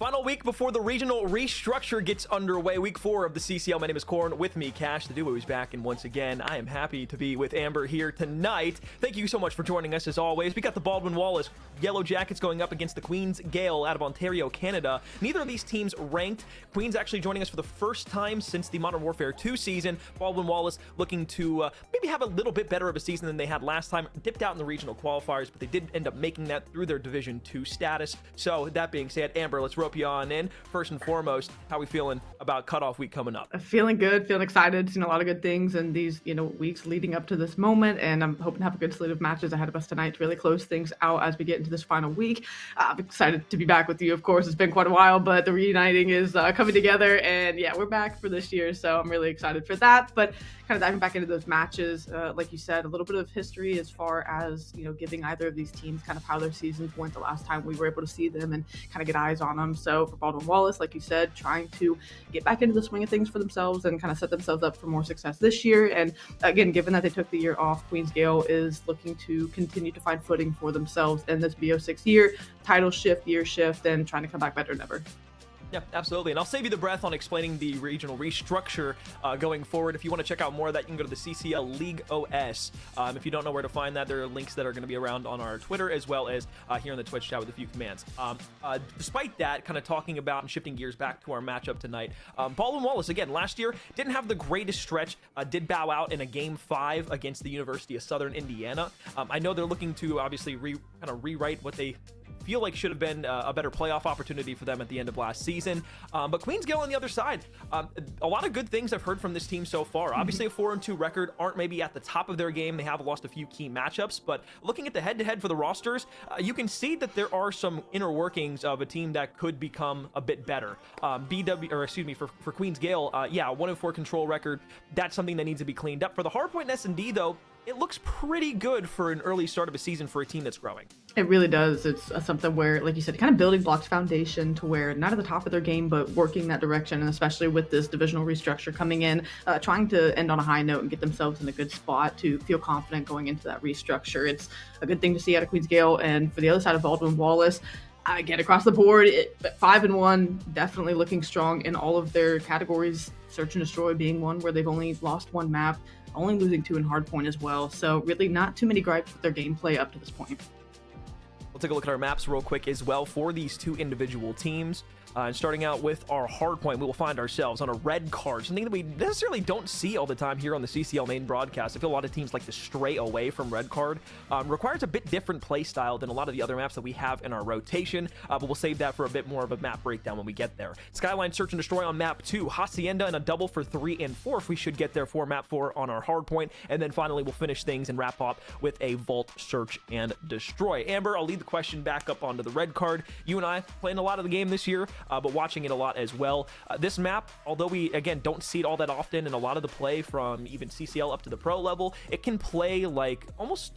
Final week before the regional restructure gets underway. Week 4 of the CCL. My name is Corn. With me, Cash, the duo, is back. And once again, I am happy to be with Amber here tonight. Thank you so much for joining us as always. We got the Baldwin Wallace Yellow Jackets going up against the Queen's Gael out of Ontario, Canada. Neither of these teams ranked. Queen's actually joining us for the first time since the Modern Warfare 2 season. Baldwin Wallace looking to maybe have a little bit better of a season than they had last time. Dipped out in the regional qualifiers, but they did end up making that through their Division 2 status. So that being said, Amber, let's rope you on in. First and foremost, how are we feeling about cutoff week coming up? Feeling good, feeling excited, seen a lot of good things in these, weeks leading up to this moment, and I'm hoping to have a good slate of matches ahead of us tonight to really close things out as we get into this final week. I'm excited to be back with you. Of course, it's been quite a while, but the reuniting is coming together, and yeah, we're back for this year, so I'm really excited for that. But kind of diving back into those matches, like you said, a little bit of history as far as, giving either of these teams kind of how their seasons went the last time we were able to see them and kind of get eyes on them. So for Baldwin Wallace, like you said, trying to get back into the swing of things for themselves and kind of set themselves up for more success this year. And again, given that they took the year off, Queen's Gael is looking to continue to find footing for themselves in this BO6 year, title shift, year shift, and trying to come back better than ever. Yeah, absolutely. And I'll save you the breath on explaining the regional restructure going forward. If you want to check out more of that, you can go to the CCL League OS. If you don't know where to find that, there are links that are going to be around on our Twitter as well as here in the Twitch chat with a few commands. Despite that, kind of talking about and shifting gears back to our matchup tonight, Baldwin Wallace, again, last year didn't have the greatest stretch, did bow out in a Game 5 against the University of Southern Indiana. I know they're looking to obviously kind of rewrite what they feel like should have been a better playoff opportunity for them at the end of last season. But Queen's Gael on the other side, a lot of good things I've heard from this team so far. Obviously a 4-2 record, aren't maybe at the top of their game. They have lost a few key matchups, but looking at the head-to-head for the rosters, you can see that there are some inner workings of a team that could become a bit better. For Queen's Gael, 1-4 control record. That's something that needs to be cleaned up. For the Hardpoint and S&D though, it looks pretty good for an early start of a season for a team that's growing. It really does. It's something where, like you said, kind of building blocks foundation to where not at the top of their game, but working that direction. And especially with this divisional restructure coming in, trying to end on a high note and get themselves in a good spot to feel confident going into that restructure. It's a good thing to see out of Queen's Gael. And for the other side of Baldwin Wallace, again, across the board, 5-1, definitely looking strong in all of their categories. Search and Destroy being one where they've only lost one map, only losing 2 in Hardpoint as well. So really not too many gripes with their gameplay up to this point. We'll take a look at our maps real quick as well for these two individual teams. And starting out with our hardpoint, we will find ourselves on a red card, something that we necessarily don't see all the time here on the CCL main broadcast. I feel a lot of teams like to stray away from red card. Requires a bit different play style than a lot of the other maps that we have in our rotation, but we'll save that for a bit more of a map breakdown when we get there. Skyline Search and Destroy on map 2, Hacienda and a double for 3 and 4 if we should get there for map 4 on our hardpoint, and then finally we'll finish things and wrap up with a Vault Search and Destroy. Amber, I'll lead the question back up onto the red card. You and I playing a lot of the game this year, but watching it a lot as well. This map, although we again don't see it all that often in a lot of the play from even CCL up to the pro level, it can play like almost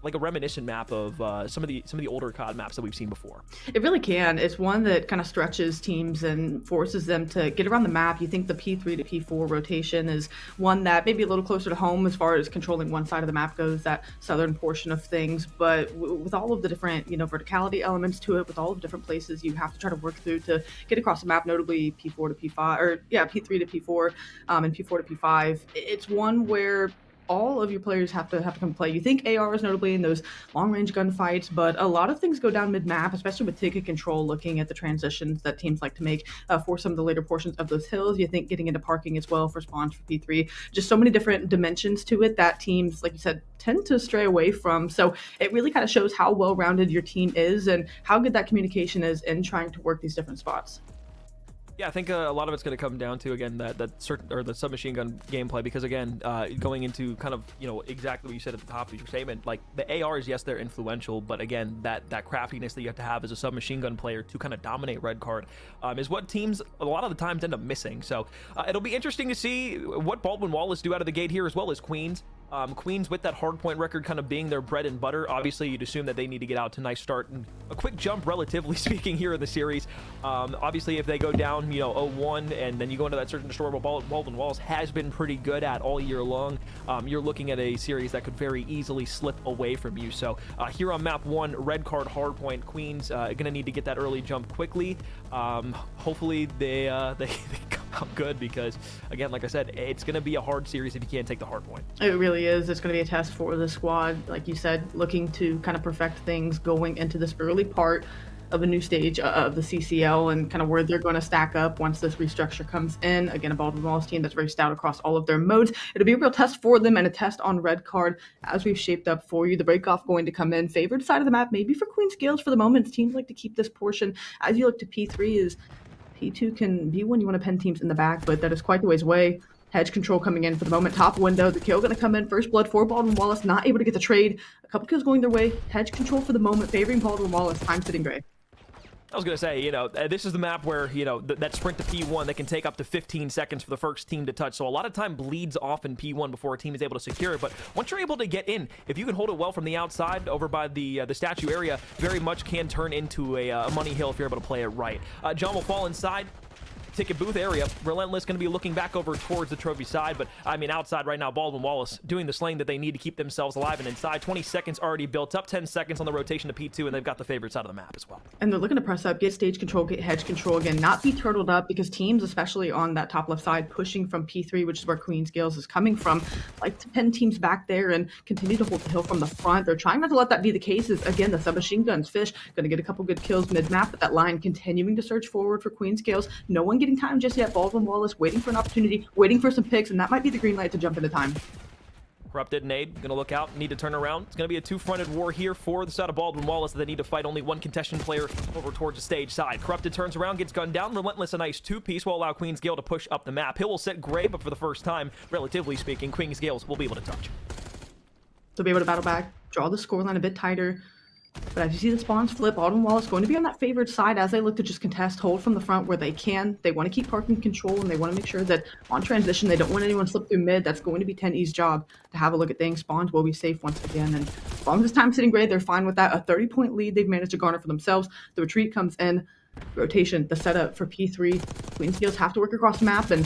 like a reminiscent map of some of the older COD maps that we've seen before. It really can. It's one that kind of stretches teams and forces them to get around the map. You think the P3 to P4 rotation is one that maybe a little closer to home as far as controlling one side of the map goes, that southern portion of things. But with all of the different, verticality elements to it, with all of the different places you have to try to work through to get across the map, notably P4 to P5, P3 to P4 and P4 to P5, it's one where all of your players have to come play. You think ARs notably in those long-range gunfights, but a lot of things go down mid-map, especially with ticket control, looking at the transitions that teams like to make for some of the later portions of those hills. You think getting into parking as well for spawns for P3. Just so many different dimensions to it that teams, like you said, tend to stray away from. So it really kind of shows how well-rounded your team is and how good that communication is in trying to work these different spots. Yeah, I think a lot of it's going to come down to, again, the submachine gun gameplay, because, again, going into kind of, exactly what you said at the top of your statement, like, the ARs, yes, they're influential, but, again, that craftiness that you have to have as a submachine gun player to kind of dominate red card is what teams, a lot of the times, end up missing. So it'll be interesting to see what Baldwin Wallace do out of the gate here, as well as Queens. Queens, with that hardpoint record kind of being their bread and butter, obviously you'd assume that they need to get out to a nice start and a quick jump, relatively speaking, here in the series. Obviously, if they go down, 0-1, and then you go into that certain destroyable, Baldwin Wallace has been pretty good at all year long. You're looking at a series that could very easily slip away from you. So here on map 1, red card hardpoint, Queens gonna need to get that early jump quickly. Hopefully they come out good, because again, like I said, it's gonna be a hard series if you can't take the hardpoint. It really is. It's going to be a test for the squad, like you said, looking to kind of perfect things going into this early part of a new stage of the CCL, and kind of where they're going to stack up once this restructure comes in. Again, a Baldwin Wallace team that's very stout across all of their modes. It'll be a real test for them, and a test on red card as we've shaped up for you. The breakoff going to come in. Favored side of the map, maybe for Queen's Gaels for the moment. Teams like to keep this portion. As you look to P3, is P2 can be when you want to pen teams in the back, but that is quite the ways away. Hedge control coming in for the moment. Top window. The kill going to come in. First blood for Baldwin Wallace. Not able to get the trade. A couple kills going their way. Hedge control for the moment, favoring Baldwin Wallace. Time sitting gray. I was going to say, this is the map where, that sprint to P1, they can take up to 15 seconds for the first team to touch. So a lot of time bleeds off in P1 before a team is able to secure it. But once you're able to get in, if you can hold it well from the outside over by the statue area, very much can turn into a money hill if you're able to play it right. John will fall inside. Ticket booth area. Relentless going to be looking back over towards the trophy side, but I mean outside right now, Baldwin Wallace doing the slaying that they need to keep themselves alive, and inside 20 seconds already built up, 10 seconds on the rotation to P2, and they've got the favorite side of the map as well. And they're looking to press up, get stage control, get hedge control again, not be turtled up, because teams, especially on that top left side, pushing from P3, which is where Queen's Gaels is coming from, like to pin teams back there and continue to hold the hill from the front. They're trying not to let that be the case. Is again, the submachine guns, Fish, going to get a couple good kills mid-map, but that line continuing to search forward for Queen's Gaels. No one getting time just yet. Baldwin Wallace waiting for an opportunity, waiting for some picks, and that might be the green light to jump into time. Corrupted nade, gonna look out, need to turn around. It's gonna be a two-fronted war here for the side of Baldwin Wallace. They need to fight only one contestation player over towards the stage side. Corrupted turns around, gets gunned down. Relentless, a nice two-piece will allow Queen's Gale to push up the map. Hill will set gray, but for the first time, relatively speaking, Queen's Gales will be able to touch. They'll be able to battle back, draw the scoreline a bit tighter. But as you see the spawns flip, Baldwin Wallace going to be on that favored side as they look to just contest, hold from the front where they can. They want to keep parking control, and they want to make sure that on transition, they don't want anyone to slip through mid. That's going to be 10E's job to have a look at things. Spawns will be safe once again. And as long as this time sitting gray, they're fine with that. A 30-point lead they've managed to garner for themselves. The retreat comes in. Rotation, the setup for P3. Queen's Gaels have to work across the map, and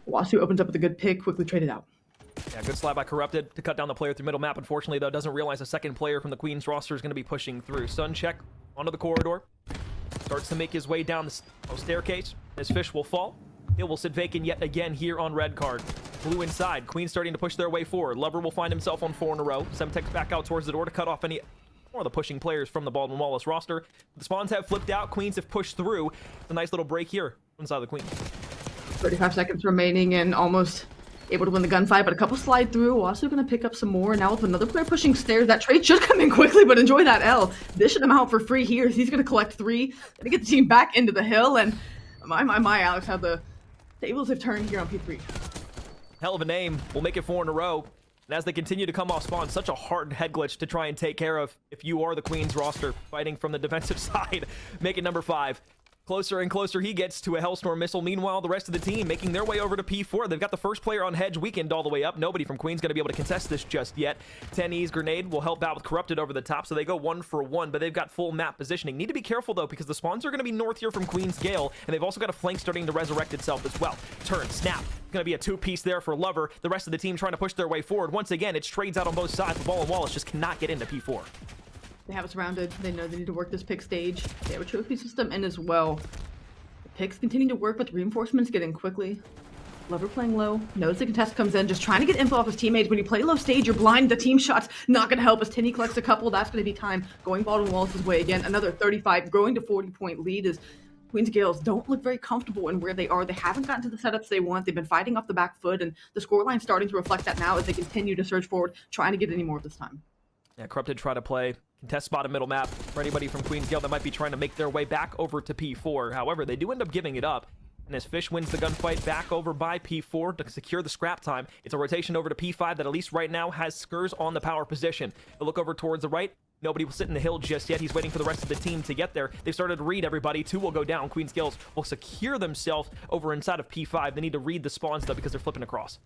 Wasu opens up with a good pick, quickly traded out. Yeah, good slap by Corrupted to cut down the player through middle map. Unfortunately, though, doesn't realize a second player from the Queen's roster is going to be pushing through. Sun check onto the corridor. Starts to make his way down the staircase. As Fish will fall. It will sit vacant yet again here on red card. Blue inside. Queen starting to push their way forward. Lover will find himself on 4 in a row. Semtex back out towards the door to cut off any more of the pushing players from the Baldwin Wallace roster. The spawns have flipped out. Queens have pushed through. It's a nice little break here inside the Queen. 35 seconds remaining and almost able to win the gunfight, but a couple slide through. Also going to pick up some more. Now with another player pushing stairs, that trade should come in quickly, but enjoy that L. Dishing him out for free here. He's going to collect 3. Going to get the team back into the hill, and my, Alex, how the tables have turned here on P3. Hell of a name. We'll make it 4 in a row. And as they continue to come off spawn, such a hard head glitch to try and take care of if you are the Queen's roster fighting from the defensive side. Make it number 5. Closer and closer he gets to a Hellstorm missile. Meanwhile, the rest of the team making their way over to P4. They've got the first player on Hedge weakened all the way up. Nobody from Queen's going to be able to contest this just yet. 10E's grenade will help out with Corrupted over the top, so they go 1 for 1, but they've got full map positioning. Need to be careful, though, because the spawns are going to be north here from Queen's Gale, and they've also got a flank starting to resurrect itself as well. Turn, snap. Going to be a 2-piece there for Lover. The rest of the team trying to push their way forward. Once again, it's trades out on both sides. The Baldwin Wallace just cannot get into P4. They have it surrounded. They know they need to work this pick stage. They have a trophy system in as well. Picks continue to work with reinforcements getting quickly. Lover playing low. Knows the contest comes in, just trying to get info off his teammates. When you play low stage, you're blind. The team shot's not going to help. As Tinny collects a couple, that's going to be time. Going Baldwin Wallace's way again. Another 35, growing to 40-point lead as Queen's Gaels don't look very comfortable in where they are. They haven't gotten to the setups they want. They've been fighting off the back foot, and the scoreline starting to reflect that now as they continue to surge forward, trying to get any more this time. Yeah, Corrupted try to play contest spot in middle map for anybody from Queen's Gale that might be trying to make their way back over to P4. However, they do end up giving it up. And as Fish wins the gunfight back over by P4 to secure the scrap time, it's a rotation over to P5 that at least right now has Skurs on the power position. They'll look over towards the right. Nobody will sit in the hill just yet. He's waiting for the rest of the team to get there. They've started to read everybody. 2 will go down. Queen's Gales will secure themselves over inside of P5. They need to read the spawns, though, because they're flipping across.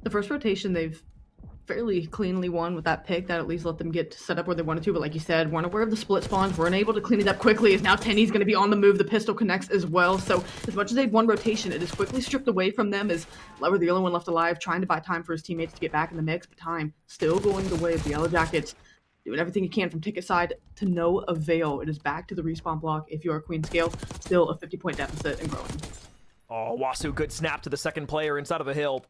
The first rotation they've Fairly cleanly won with that pick that at least let them get set up where they wanted to. But like you said, weren't aware of the split spawns, weren't able to clean it up quickly, as now Tenny's going to be on the move. The pistol connects as well. So as much as they've won rotation, it is quickly stripped away from them, as Lever, the only one left alive, trying to buy time for his teammates to get back in the mix. But time still going the way of the Yellow Jackets, doing everything you can from ticket side to no avail. It is back to the respawn block if you are Queen Scale, still a 50-point deficit and growing. Oh, Wasu, good snap to the second player inside of a hill.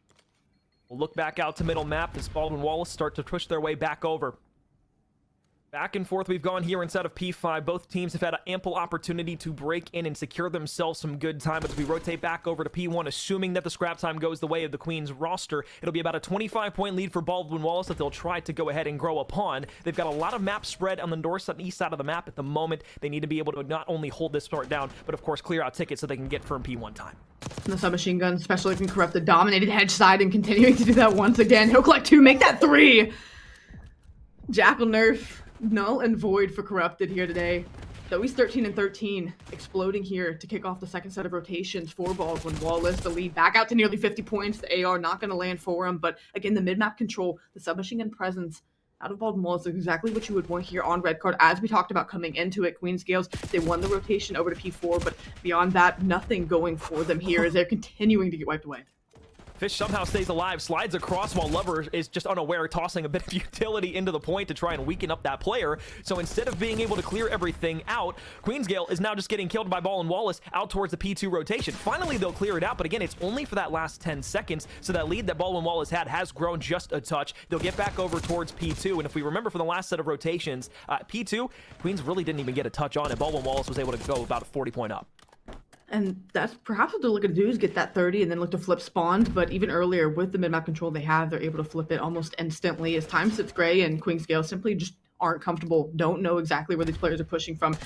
We'll look back out to middle map as Baldwin Wallace start to push their way back over. Back and forth we've gone here inside of P5. Both teams have had an ample opportunity to break in and secure themselves some good time. But as we rotate back over to P1, assuming that the scrap time goes the way of the Queen's roster, it'll be about a 25-point lead for Baldwin Wallace that they'll try to go ahead and grow upon. They've got a lot of map spread on the north and east side of the map at the moment. They need to be able to not only hold this part down, but of course clear out tickets so they can get firm P1 time. And the submachine gun, especially can corrupt the dominated hedge side and continuing to do that once again. He'll collect 2, make that 3. Jackal nerf. Null and void for Corrupted here today. Though he's 13-13, exploding here to kick off the second set of rotations for Baldwin Wallace. The lead back out to nearly 50 points. The AR not going to land for him, but again, the mid-map control, the submachine gun presence out of Baldwin Wallace is exactly what you would want here on red card. As we talked about coming into it, Queen's Gaels, they won the rotation over to P4, but beyond that, nothing going for them here as they're continuing to get wiped away. Fish somehow stays alive, slides across while Lover is just unaware, tossing a bit of utility into the point to try and weaken up that player. So instead of being able to clear everything out, Queensgale is now just getting killed by Baldwin Wallace out towards the P2 rotation. Finally, they'll clear it out, but again, it's only for that last 10 seconds, so that lead that Baldwin Wallace had has grown just a touch. They'll get back over towards P2, and if we remember from the last set of rotations, P2, Queens really didn't even get a touch on it. Baldwin Wallace was able to go about a 40-point up. And that's perhaps what they're looking to do, is get that 30 and then look to flip spawns. But even earlier, with the mid-map control they have, they're able to flip it almost instantly as time sits gray and Queen's Gale simply just aren't comfortable, don't know exactly where these players are pushing from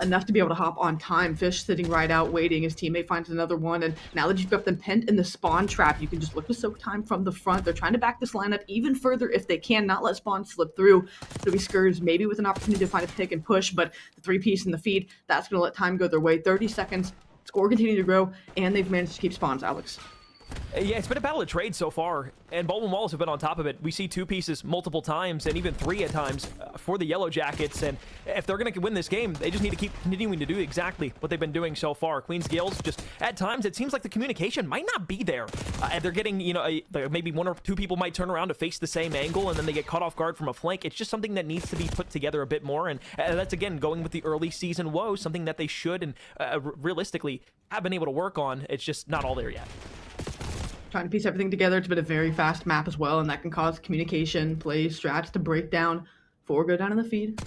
enough to be able to hop on time. Fish sitting right out waiting, his teammate finds another one, and now that you've got them pinned in the spawn trap, you can just look to soak time from the front. They're trying to back this lineup even further if they can, not let spawn slip through. So we Scourge maybe with an opportunity to find a pick and push, but the 3-piece in the feed, that's going to let time go their way. 30 seconds. Score continuing to grow, and they've managed to keep spawns, Alex. Yeah, it's been a battle of trade so far, and Baldwin Wallace have been on top of it. We see 2 pieces multiple times, and even 3 at times for the Yellow Jackets, and if they're going to win this game, they just need to keep continuing to do exactly what they've been doing so far. Queen's Gales, just at times, it seems like the communication might not be there. And they're getting, maybe 1 or 2 people might turn around to face the same angle, and then they get caught off guard from a flank. It's just something that needs to be put together a bit more, and that's, again, going with the early season woes, something that they should and realistically have been able to work on. It's just not all there yet. Trying to piece everything together. It's been a very fast map as well, and that can cause communication, plays, strats to break down. 4 go down in the feed.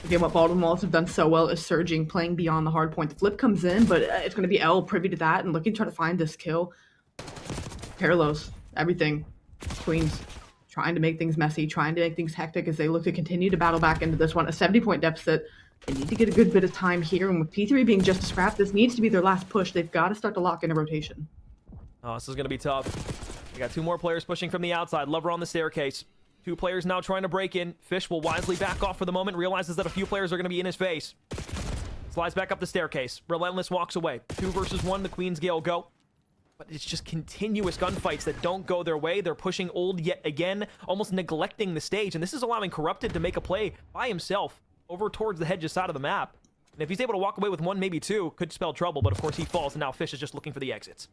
Again, what Baldwin Wallace have done so well is surging, playing beyond the hard point. The flip comes in, but it's going to be L privy to that and looking to try to find this kill. Parallels, everything. Queens trying to make things messy, trying to make things hectic as they look to continue to battle back into this one. A 70-point deficit. They need to get a good bit of time here, and with P3 being just a scrap, this needs to be their last push. They've got to start to lock in a rotation. Oh, this is going to be tough. We got 2 more players pushing from the outside. Lover on the staircase. 2 players now trying to break in. Fish will wisely back off for the moment, realizes that a few players are going to be in his face. Slides back up the staircase. Relentless walks away. 2 versus 1, the Queen's Gale go. But it's just continuous gunfights that don't go their way. They're pushing old yet again, almost neglecting the stage. And this is allowing Corrupted to make a play by himself over towards the hedges side of the map. And if he's able to walk away with 1, maybe 2, could spell trouble. But of course he falls, and now Fish is just looking for the exits.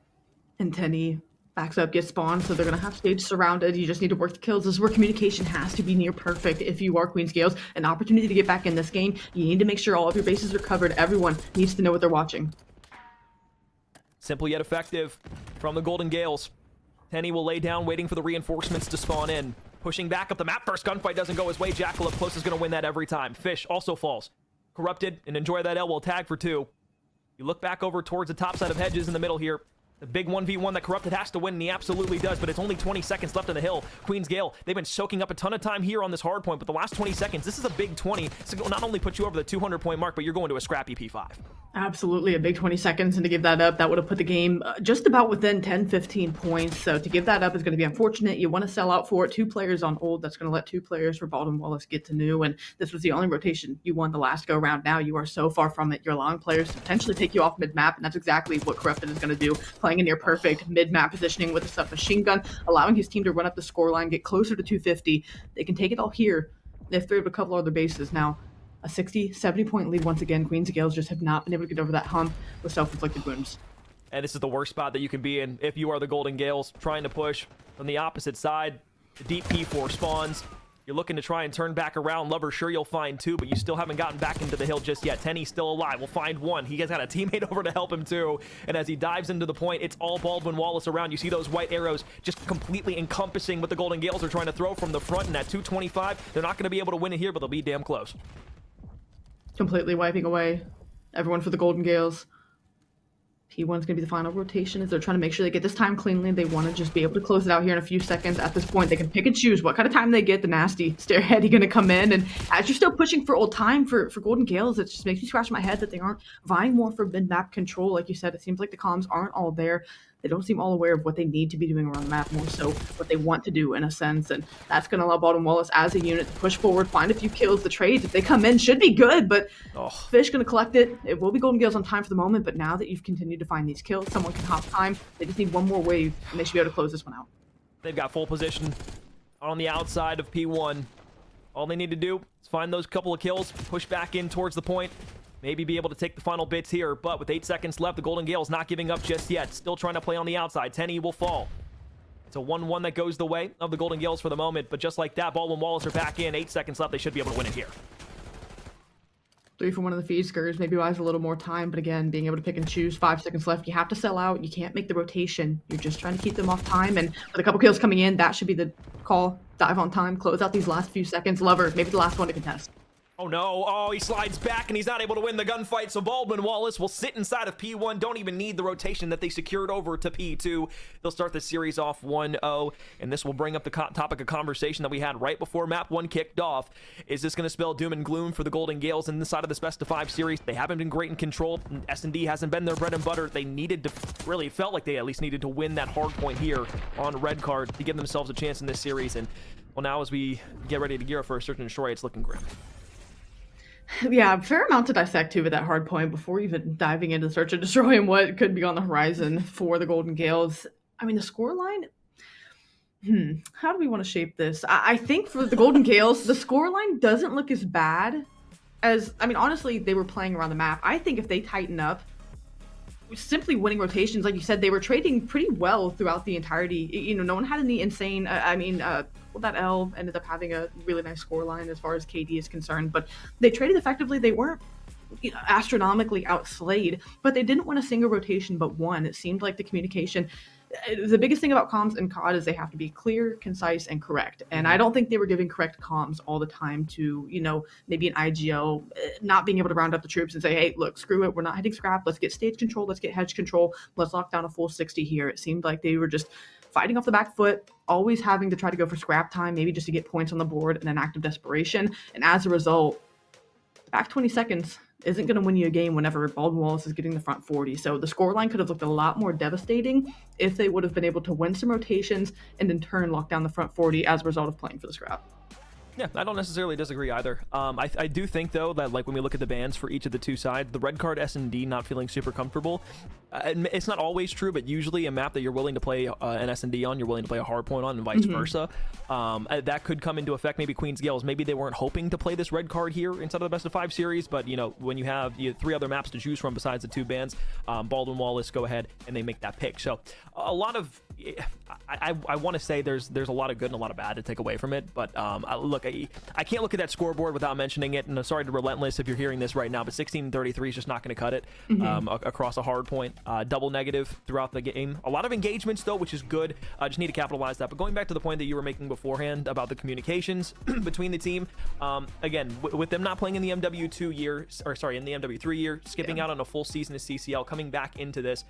And Tenny backs up, gets spawned, so they're going to have stage surrounded. You just need to work the kills. This is where communication has to be near perfect if you are Queen's Gales. An opportunity to get back in this game. You need to make sure all of your bases are covered. Everyone needs to know what they're watching. Simple yet effective from the Golden Gales. Tenny will lay down, waiting for the reinforcements to spawn in. Pushing back up the map. First gunfight doesn't go his way. Jackal up close is going to win that every time. Fish also falls. Corrupted and enjoy that L will tag for 2. You look back over towards the top side of hedges in the middle here. The big 1v1 that Corrupted has to win, and he absolutely does, but it's only 20 seconds left on the hill. Queen's Gale, they've been soaking up a ton of time here on this hard point, but the last 20 seconds, this is a big 20. So it'll not only put you over the 200-point mark, but you're going to a scrappy P5. Absolutely, a big 20 seconds, and to give that up, that would have put the game just about within 10-15 points. So to give that up is going to be unfortunate. You want to sell out for it. 2 players on old. That's going to let 2 players for Baldwin Wallace get to new, and this was the only rotation you won the last go round. Now you are so far from it. You're allowing players to potentially take you off mid-map, and that's exactly what Corrupted is going to do. Playing playing a near perfect mid-map positioning with a submachine gun, allowing his team to run up the scoreline, get closer to 250. They can take it all here if they're able to cover other bases. Now, a 70 point lead once again. Queens of Gaels just have not been able to get over that hump with self-inflicted wounds. And this is the worst spot that you can be in if you are the Golden Gaels, trying to push from the opposite side. The deep P4 spawns. You're looking to try and turn back around. Lover, sure you'll find two, but you still haven't gotten back into the hill just yet. Tenny's still alive. We'll find one. He has got a teammate over to help him too. And as he dives into the point, it's all Baldwin Wallace around. You see those white arrows just completely encompassing what the Golden Gaels are trying to throw from the front. And at 225, they're not going to be able to win it here, but they'll be damn close. Completely wiping away everyone for the Golden Gaels. P1's going to be the final rotation as they're trying to make sure they get this time cleanly. They want to just be able to close it out here in a few seconds. At this point, they can pick and choose what kind of time they get. The nasty stairhead going to come in. And as you're still pushing for old time for Golden Gaels, it just makes me scratch my head that they aren't vying more for mid-map control. Like you said, it seems like the comms aren't all there. They don't seem all aware of what they need to be doing around the map, more so what they want to do in a sense. And that's going to allow Baldwin Wallace as a unit to push forward, find a few kills. The trades, if they come in, should be good, but Fish going to collect it. It will be Golden Gaels on time for the moment, but now that you've continued to find these kills, someone can hop time. They just need one more wave, and they should be able to close this one out. They've got full position on the outside of P1. All they need to do is find those couple of kills, push back in towards the point, maybe be able to take the final bits here, but with 8 seconds left, the Golden Gaels not giving up just yet. Still trying to play on the outside. Tenny will fall. It's a 1-1 that goes the way of the Golden Gaels for the moment, but just like that, Baldwin Wallace are back in. 8 seconds left. They should be able to win it here. 3 for one of the feed skirts, maybe buys a little more time, but again, being able to pick and choose. 5 seconds left. You have to sell out. You can't make the rotation. You're just trying to keep them off time, and with a couple kills coming in, that should be the call. Dive on time, close out these last few seconds. Lover, maybe the last one to contest. Oh no, oh, he slides back and he's not able to win the gunfight, so Baldwin Wallace will sit inside of P1, don't even need the rotation that they secured over to P2. They'll start the series off 1-0, and this will bring up the topic of conversation that we had right before Map 1 kicked off. Is this going to spell doom and gloom for the Golden Gaels in the side of this best-of-5 series? They haven't been great in control. S&D hasn't been their bread and butter. They needed to, really felt like they at least needed to win that hard point here on red card to give themselves a chance in this series, and well, now as we get ready to gear up for a search and destroy, it's looking grim. Yeah, fair amount to dissect too with that hard point before even diving into the search and destroy and what could be on the horizon for the Golden Gaels. I mean, the scoreline, how do we want to shape this? I think for the Golden Gaels, the scoreline doesn't look as bad as, I mean, honestly, they were playing around the map. I think if they tighten up, simply winning rotations, like you said, they were trading pretty well throughout the entirety. You know, no one had any insane, well, that L ended up having a really nice scoreline as far as KD is concerned, but they traded effectively. They weren't astronomically outslayed, but they didn't win a single rotation but one. It seemed like the communication, the biggest thing about comms and COD is they have to be clear, concise, and correct. And I don't think they were giving correct comms all the time to, you know, maybe an IGL not being able to round up the troops and say, hey, look, screw it. We're not hitting scrap. Let's get stage control. Let's get hedge control. Let's lock down a full 60 here. It seemed like they were just fighting off the back foot, always having to try to go for scrap time, maybe just to get points on the board in an act of desperation. And as a result, the back 20 seconds isn't going to win you a game whenever Baldwin Wallace is getting the front 40. So the scoreline could have looked a lot more devastating if they would have been able to win some rotations and in turn lock down the front 40 as a result of playing for the scrap. Yeah, I don't necessarily disagree either. I do think, though, that like when we look at the bans for each of the two sides, the red card S&D not feeling super comfortable. It's not always true, but usually a map that you're willing to play an S&D on, you're willing to play a hard point on, and vice versa. That could come into effect. Maybe Queens Gaels, maybe they weren't hoping to play this red card here inside of the best of 5 series, but you know, when you have 3 other maps to choose from besides the 2 bans, Baldwin Wallace go ahead and they make that pick. So a lot of, I want to say there's a lot of good and a lot of bad to take away from it, but look, I can't look at that scoreboard without mentioning it, and I'm sorry to Relentless if you're hearing this right now, but 16-33 is just not going to cut it across a hard point. Double negative throughout the game. A lot of engagements, though, which is good. Just need to capitalize that. But going back to the point that you were making beforehand about the communications between the team, again, with them not playing in the MW2 year, or sorry, in the MW3 year, skipping out on a full season of CCL, coming back into this,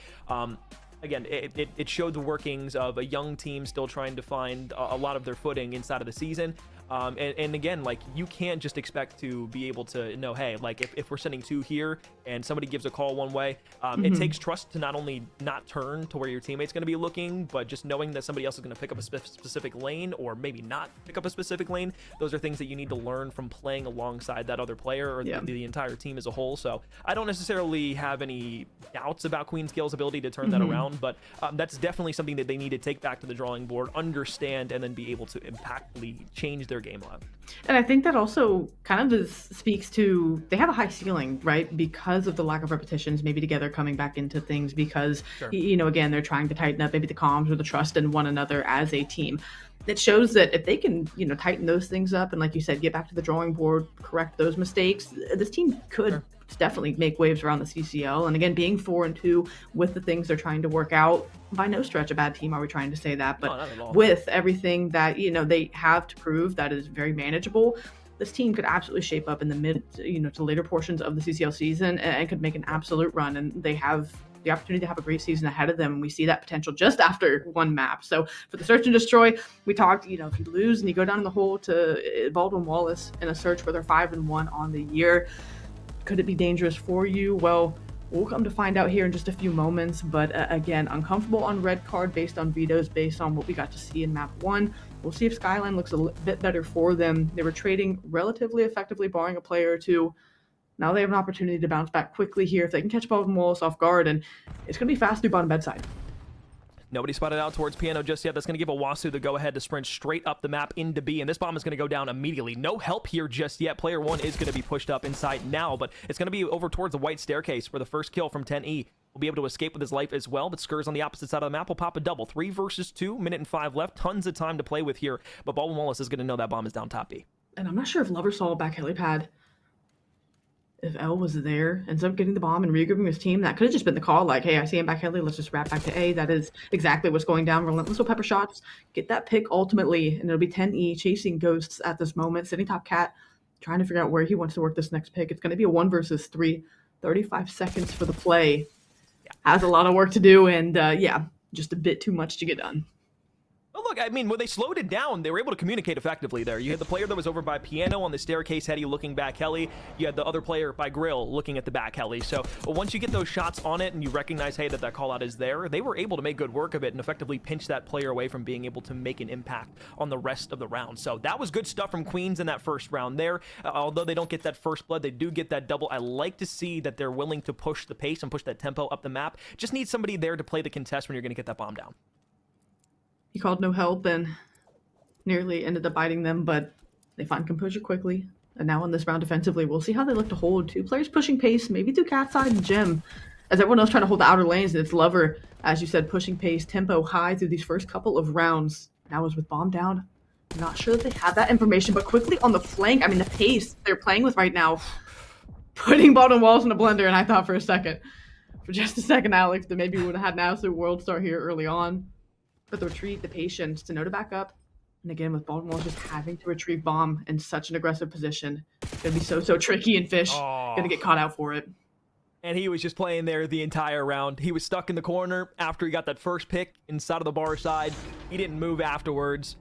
again, it showed the workings of a young team still trying to find a lot of their footing inside of the season. And again, like, you can't just expect to be able to know, hey, like, if we're sending 2 here and somebody gives a call one way, it takes trust to not only not turn to where your teammate's going to be looking, but just knowing that somebody else is going to pick up a specific lane, or maybe not pick up a specific lane. Those are things that you need to learn from playing alongside that other player, or the entire team as a whole. So I don't necessarily have any doubts about Queen's Gale's ability to turn that around, but that's definitely something that they need to take back to the drawing board, understand, and then be able to impactfully change their game lab. And I think that also kind of speaks to, they have a high ceiling, right? Because of the lack of repetitions, maybe together coming back into things, because, you know, again, they're trying to tighten up maybe the comms or the trust in one another as a team. It shows that if they can, you know, tighten those things up and, like you said, get back to the drawing board, correct those mistakes, this team could definitely make waves around the CCL. And again, being 4-2 with the things they're trying to work out, by no stretch a bad team are we trying to say that, but with everything that, you know, they have to prove that is very manageable, this team could absolutely shape up in the mid, you know, to later portions of the CCL season and could make an absolute run. And they have the opportunity to have a great season ahead of them. And we see that potential just after one map. So for the search and destroy, we talked, you know, if you lose and you go down in the hole to Baldwin Wallace in a search where they're 5-1 on the year, could it be dangerous for you? Well, we'll come to find out here in just a few moments. But again, uncomfortable on red card based on vetoes, based on what we got to see in map 1. We'll see if Skyline looks a bit better for them. They were trading relatively effectively, barring a player or two. Now they have an opportunity to bounce back quickly here if they can catch Baldwin Wallace off guard, and it's going to be fast through bottom bedside. Nobody spotted out towards Piano just yet. That's going to give Owasu the go-ahead to sprint straight up the map into B, and this bomb is going to go down immediately. No help here just yet. Player 1 is going to be pushed up inside now, but it's going to be over towards the white staircase for the first kill from 10E. Will be able to escape with his life as well, but Skurs on the opposite side of the map will pop a double. 3 versus 2, minute and 5 left. Tons of time to play with here, but Baldwin Wallace is going to know that bomb is down top B. And I'm not sure if Lover saw back helipad. If L was there, ends up getting the bomb and regrouping his team, that could have just been the call, like, hey, I see him back heli, let's just wrap back to A. That is exactly what's going down. Relentless with pepper shots, get that pick ultimately, and it'll be 10E chasing Ghosts at this moment, sitting top cat, trying to figure out where he wants to work this next pick. It's going to be a 1 versus 3, 35 seconds for the play. Has a lot of work to do, and just a bit too much to get done. Well, look, I mean, when they slowed it down, they were able to communicate effectively there. You had the player that was over by Piano on the staircase heady looking back heli. You had the other player by Grill looking at the back heli. So once you get those shots on it and you recognize, hey, that call out is there, they were able to make good work of it and effectively pinch that player away from being able to make an impact on the rest of the round. So that was good stuff from Queens in that first round there. Although they don't get that first blood, they do get that double. I like to see that they're willing to push the pace and push that tempo up the map. Just need somebody there to play the contest when you're going to get that bomb down. He called no help and nearly ended up biting them, but they find composure quickly. And now in this round defensively, we'll see how they look to hold 2 players pushing pace, maybe through cat side and Jim, as everyone else trying to hold the outer lanes, and it's Lover, as you said, pushing pace, tempo high through these first couple of rounds. Now is with bomb down. Not sure that they have that information, but quickly on the flank, I mean, the pace they're playing with right now, putting Baldwin Wallace in a blender, and I thought for just a second, Alex, that maybe we would have had an absolute world star here early on. But the retreat, the patience to know to back up, and again with Baldwin Wallace just having to retrieve bomb in such an aggressive position, it's gonna be so tricky, and Fish gonna get caught out for it. And he was just playing there the entire round. He was stuck in the corner after he got that first pick inside of the bar side. He didn't move afterwards.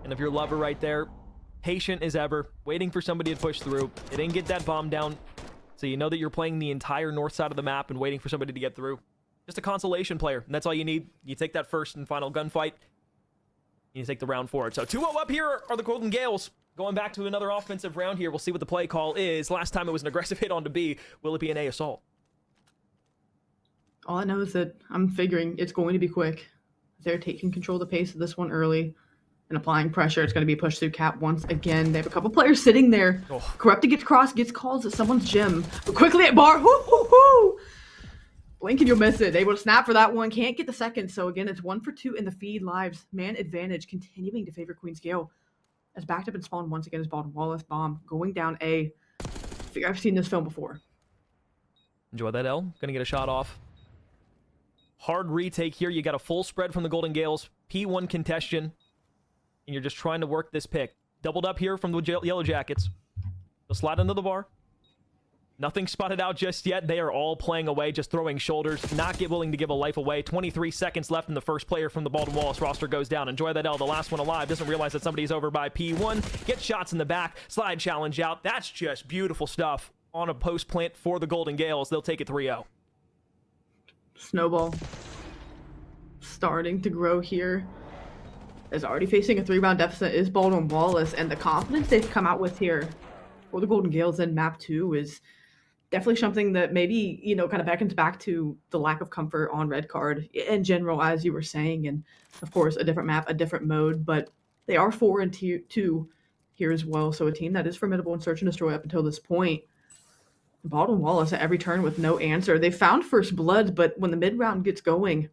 And if you're Lover right there, patient as ever, waiting for somebody to push through. They didn't get that bomb down, so you know that you're playing the entire north side of the map and waiting for somebody to get through. Just a consolation player, and that's all you need. You take that first and final gunfight, you take the round forward. So 2-0 up here are the Golden Gaels. Going back to another offensive round here. We'll see what the play call is. Last time it was an aggressive hit onto B. Will it be an A assault? All I know is that I'm figuring it's going to be quick. They're taking control of the pace of this one early and applying pressure. It's going to be pushed through cap once again. They have a couple players sitting there. Corrupted gets cross, gets calls at someone's gym. But quickly at bar. Hoo-hoo-hoo! Blink and you'll miss it. Able to snap for that one. Can't get the second. So again, it's 1 for 2 in the feed lives. Man advantage continuing to favor Queen's Gale. As backed up and spawned once again is Baldwin Wallace. Bomb going down A. Figure I've seen this film before. Enjoy that, L. Gonna get a shot off. Hard retake here. You got a full spread from the Golden Gaels. P1 contention. And you're just trying to work this pick. Doubled up here from the Yellow Jackets. They'll slide into the bar. Nothing spotted out just yet. They are all playing away, just throwing shoulders, not willing to give a life away. 23 seconds left, and the first player from the Baldwin Wallace roster goes down. Enjoy that L, the last one alive. Doesn't realize that somebody's over by P1. Gets shots in the back. Slide challenge out. That's just beautiful stuff on a post plant for the Golden Gaels. They'll take it 3-0. Snowball starting to grow here. Is already facing a 3-round deficit is Baldwin Wallace, and the confidence they've come out with here for the Golden Gaels in map 2 is definitely something that maybe, kind of beckons back to the lack of comfort on red card in general, as you were saying. And of course, a different map, a different mode, but they are 4-2 here as well. So a team that is formidable in search and destroy up until this point. Baldwin Wallace at every turn with no answer. They found first blood, but when the mid round gets going,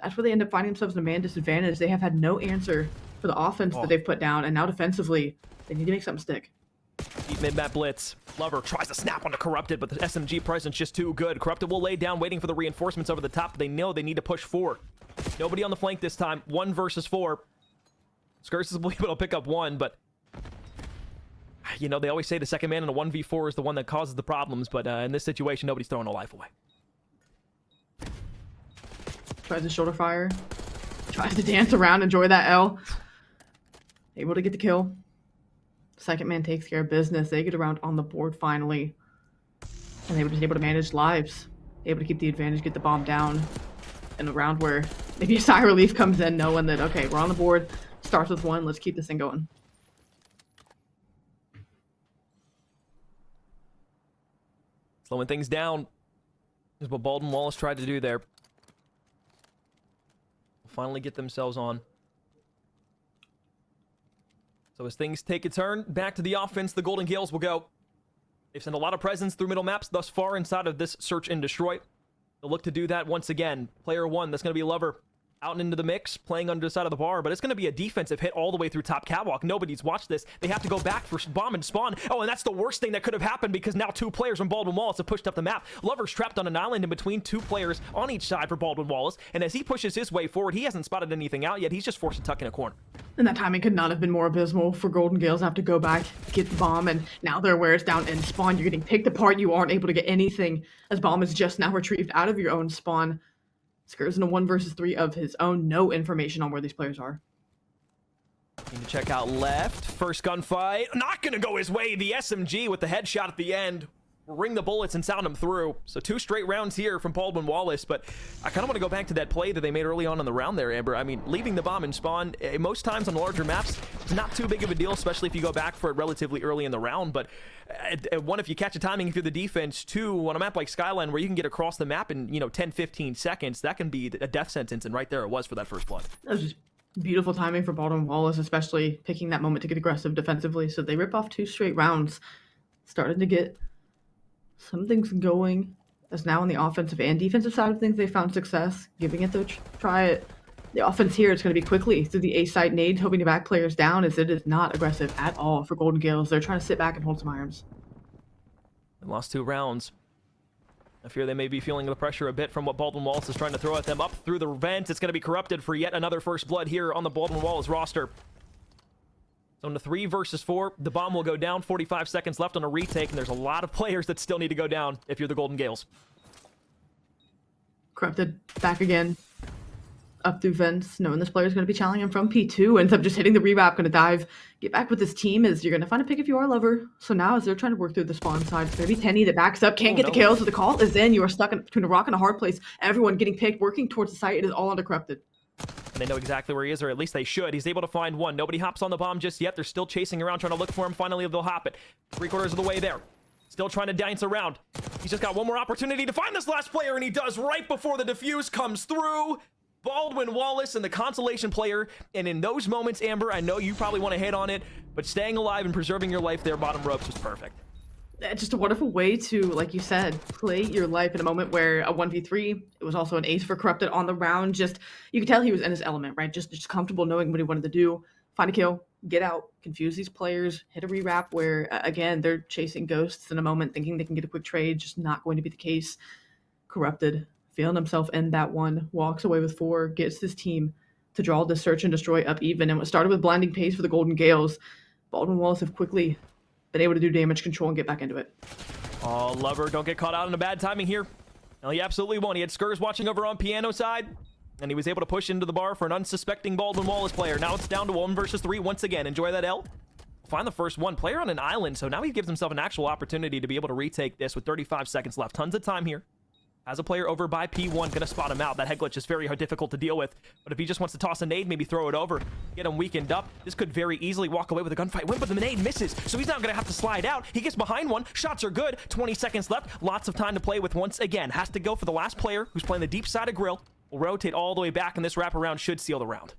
that's where they end up finding themselves in a man disadvantage. They have had no answer for the offense that they've put down, and now defensively, they need to make something stick. Deep mid-map blitz. Lover tries to snap onto Corrupted, but the SMG presence just too good. Corrupted will lay down, waiting for the reinforcements over the top. They know they need to push forward. Nobody on the flank this time. 1 versus 4. Skirts will be able to pick up 1, but they always say the second man in a 1v4 is the one that causes the problems, but in this situation, nobody's throwing a life away. Tries to shoulder fire. Tries to dance around, enjoy that L. Able to get the kill. Second man takes care of business. They get around on the board finally. And they were just able to manage lives. Able to keep the advantage, get the bomb down. In a round where maybe a sigh of relief comes in, knowing that, okay, we're on the board. Starts with 1. Let's keep this thing going. Slowing things down is what Baldwin Wallace tried to do there. Finally get themselves on. So as things take a turn, back to the offense, the Golden Gaels will go. They've sent a lot of presence through middle maps thus far inside of this search and destroy. They'll look to do that once again. Player 1, that's going to be Lover, out and into the mix, playing under the side of the bar, but it's going to be a defensive hit all the way through top catwalk. Nobody's watched this. They have to go back for bomb and spawn. Oh, and that's the worst thing that could have happened, because now 2 players from Baldwin Wallace have pushed up the map. Lover's trapped on an island in between 2 players on each side for Baldwin Wallace, and as he pushes his way forward, he hasn't spotted anything out yet. He's just forced to tuck in a corner. And that timing could not have been more abysmal for Golden Gaels. Have to go back, get the bomb, and now they're where it's down in spawn. You're getting picked apart. You aren't able to get anything, as bomb is just now retrieved out of your own spawn. Skir's in a 1 versus 3 of his own. No information on where these players are. Need to check out left. First gunfight. Not going to go his way. The SMG with the headshot at the end will ring the bullets and sound him through. So 2 straight rounds here from Baldwin Wallace. But I kind of want to go back to that play that they made early on in the round there, Amber. I mean, leaving the bomb in spawn, most times on larger maps, it's not too big of a deal, especially if you go back for it relatively early in the round. But 1, if you catch a timing, if you're the defense. 2, on a map like Skyline where you can get across the map in 10-15 seconds, that can be a death sentence, and right there it was for that first blood. That was just beautiful timing for Baldwin Wallace, especially picking that moment to get aggressive defensively. So they rip off 2 straight rounds, started to get some things going. As now on the offensive and defensive side of things, they found success, giving it the try. It the offense here, it's going to be quickly through the A-side nade, hoping to back players down, as it is not aggressive at all for Golden Gaels. They're trying to sit back and hold some irons. They lost 2 rounds. I fear they may be feeling the pressure a bit from what Baldwin Wallace is trying to throw at them. Up through the vent, it's going to be Corrupted for yet another first blood here on the Baldwin Wallace roster. So in the 3 versus 4, the bomb will go down. 45 seconds left on a retake, and there's a lot of players that still need to go down if you're the Golden Gaels. Corrupted back again. Up through vents, knowing this player is going to be challenging him from P2, ends up just hitting the rewrap, going to dive, get back with his team, as you're going to find a pick if you are Lover. So now as they're trying to work through the spawn side, it's going to be Tenny that backs up, can't get the kills, so the call is in. You are stuck between a rock and a hard place. Everyone getting picked, working towards the site. It is all under Corrupted. And they know exactly where he is, or at least they should. He's able to find 1. Nobody hops on the bomb just yet. They're still chasing around, trying to look for him. Finally, they'll hop it. 3/4 of the way there. Still trying to dance around. He's just got 1 more opportunity to find this last player, and he does right before the defuse comes through. Baldwin Wallace and the consolation player. And in those moments, Amber, I know you probably want to hit on it, but staying alive and preserving your life there, bottom ropes, was perfect. Just a wonderful way to, like you said, play your life in a moment where a 1v3, it was also an ace for Corrupted on the round. Just, you could tell he was in his element, right? Just comfortable knowing what he wanted to do. Find a kill, get out, confuse these players, hit a rewrap where, again, they're chasing ghosts in a moment, thinking they can get a quick trade, just not going to be the case. Corrupted, feeling himself in that 1, walks away with 4, gets his team to draw the search and destroy up even. And what started with blinding pace for the Golden Gaels, Baldwin Wallace have quickly been able to do damage control and get back into it. Oh, Lover, don't get caught out in a bad timing here. No, he absolutely won't. He had Skurs watching over on piano side, and he was able to push into the bar for an unsuspecting Baldwin Wallace player. Now it's down to 1 versus 3 once again. Enjoy that L. Find the first one. Player on an island, so now he gives himself an actual opportunity to be able to retake this with 35 seconds left. Tons of time here. Has a player over by P1, gonna spot him out. That head glitch is very difficult to deal with, but if he just wants to toss a nade, maybe throw it over, get him weakened up, this could very easily walk away with a gunfight win, but the nade misses, so he's not gonna have to slide out. He gets behind one, shots are good, 20 seconds left, lots of time to play with once again. Has to go for the last player who's playing the deep side of grill. Will rotate all the way back, and this wraparound should seal the round.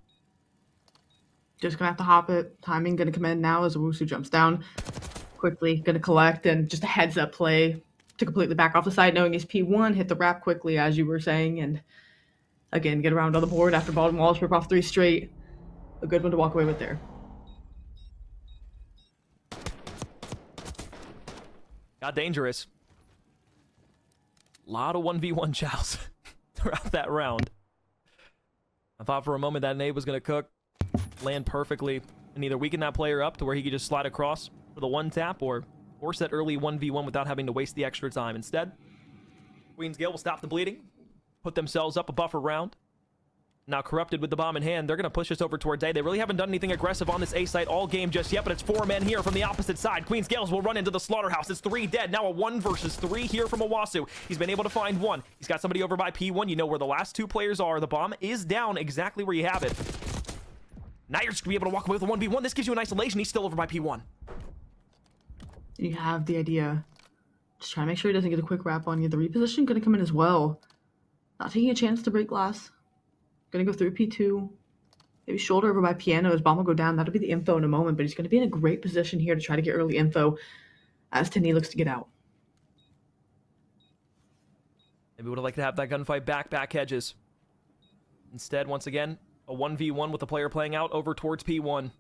Just gonna have to hop it. Timing gonna come in now as Owusu jumps down. Quickly gonna collect, and just a heads up play to completely back off the side, knowing his P1, hit the wrap quickly, as you were saying, and again, get around on the board after Baldwin Wallace rip off 3 straight. A good one to walk away with there. Got dangerous. A lot of 1v1 chows throughout that round. I thought for a moment that nade was going to cook, land perfectly, and either weaken that player up to where he could just slide across for the 1-tap, or force that early 1v1 without having to waste the extra time. Instead, Queen's Gale will stop the bleeding, put themselves up a buffer round. Now Corrupted with the bomb in hand, they're going to push this over towards A. They really haven't done anything aggressive on this A site all game just yet, but it's 4 men here from the opposite side. Queen's Gales will run into the slaughterhouse. It's 3 dead. Now a 1 versus 3 here from Owasu. He's been able to find 1. He's got somebody over by P1. You know where the last 2 players are. The bomb is down exactly where you have it. Now you're just going to be able to walk away with a 1v1. This gives you an isolation. He's still over by P1. You have the idea. Just trying to make sure he doesn't get a quick wrap on you. The reposition going to come in as well. Not taking a chance to break glass. Going to go through P2. Maybe shoulder over by piano. His bomb will go down. That'll be the info in a moment, but he's going to be in a great position here to try to get early info as Tenny looks to get out. Maybe would have liked to have that gunfight back hedges. Instead, once again, a 1v1 with the player playing out over towards P1.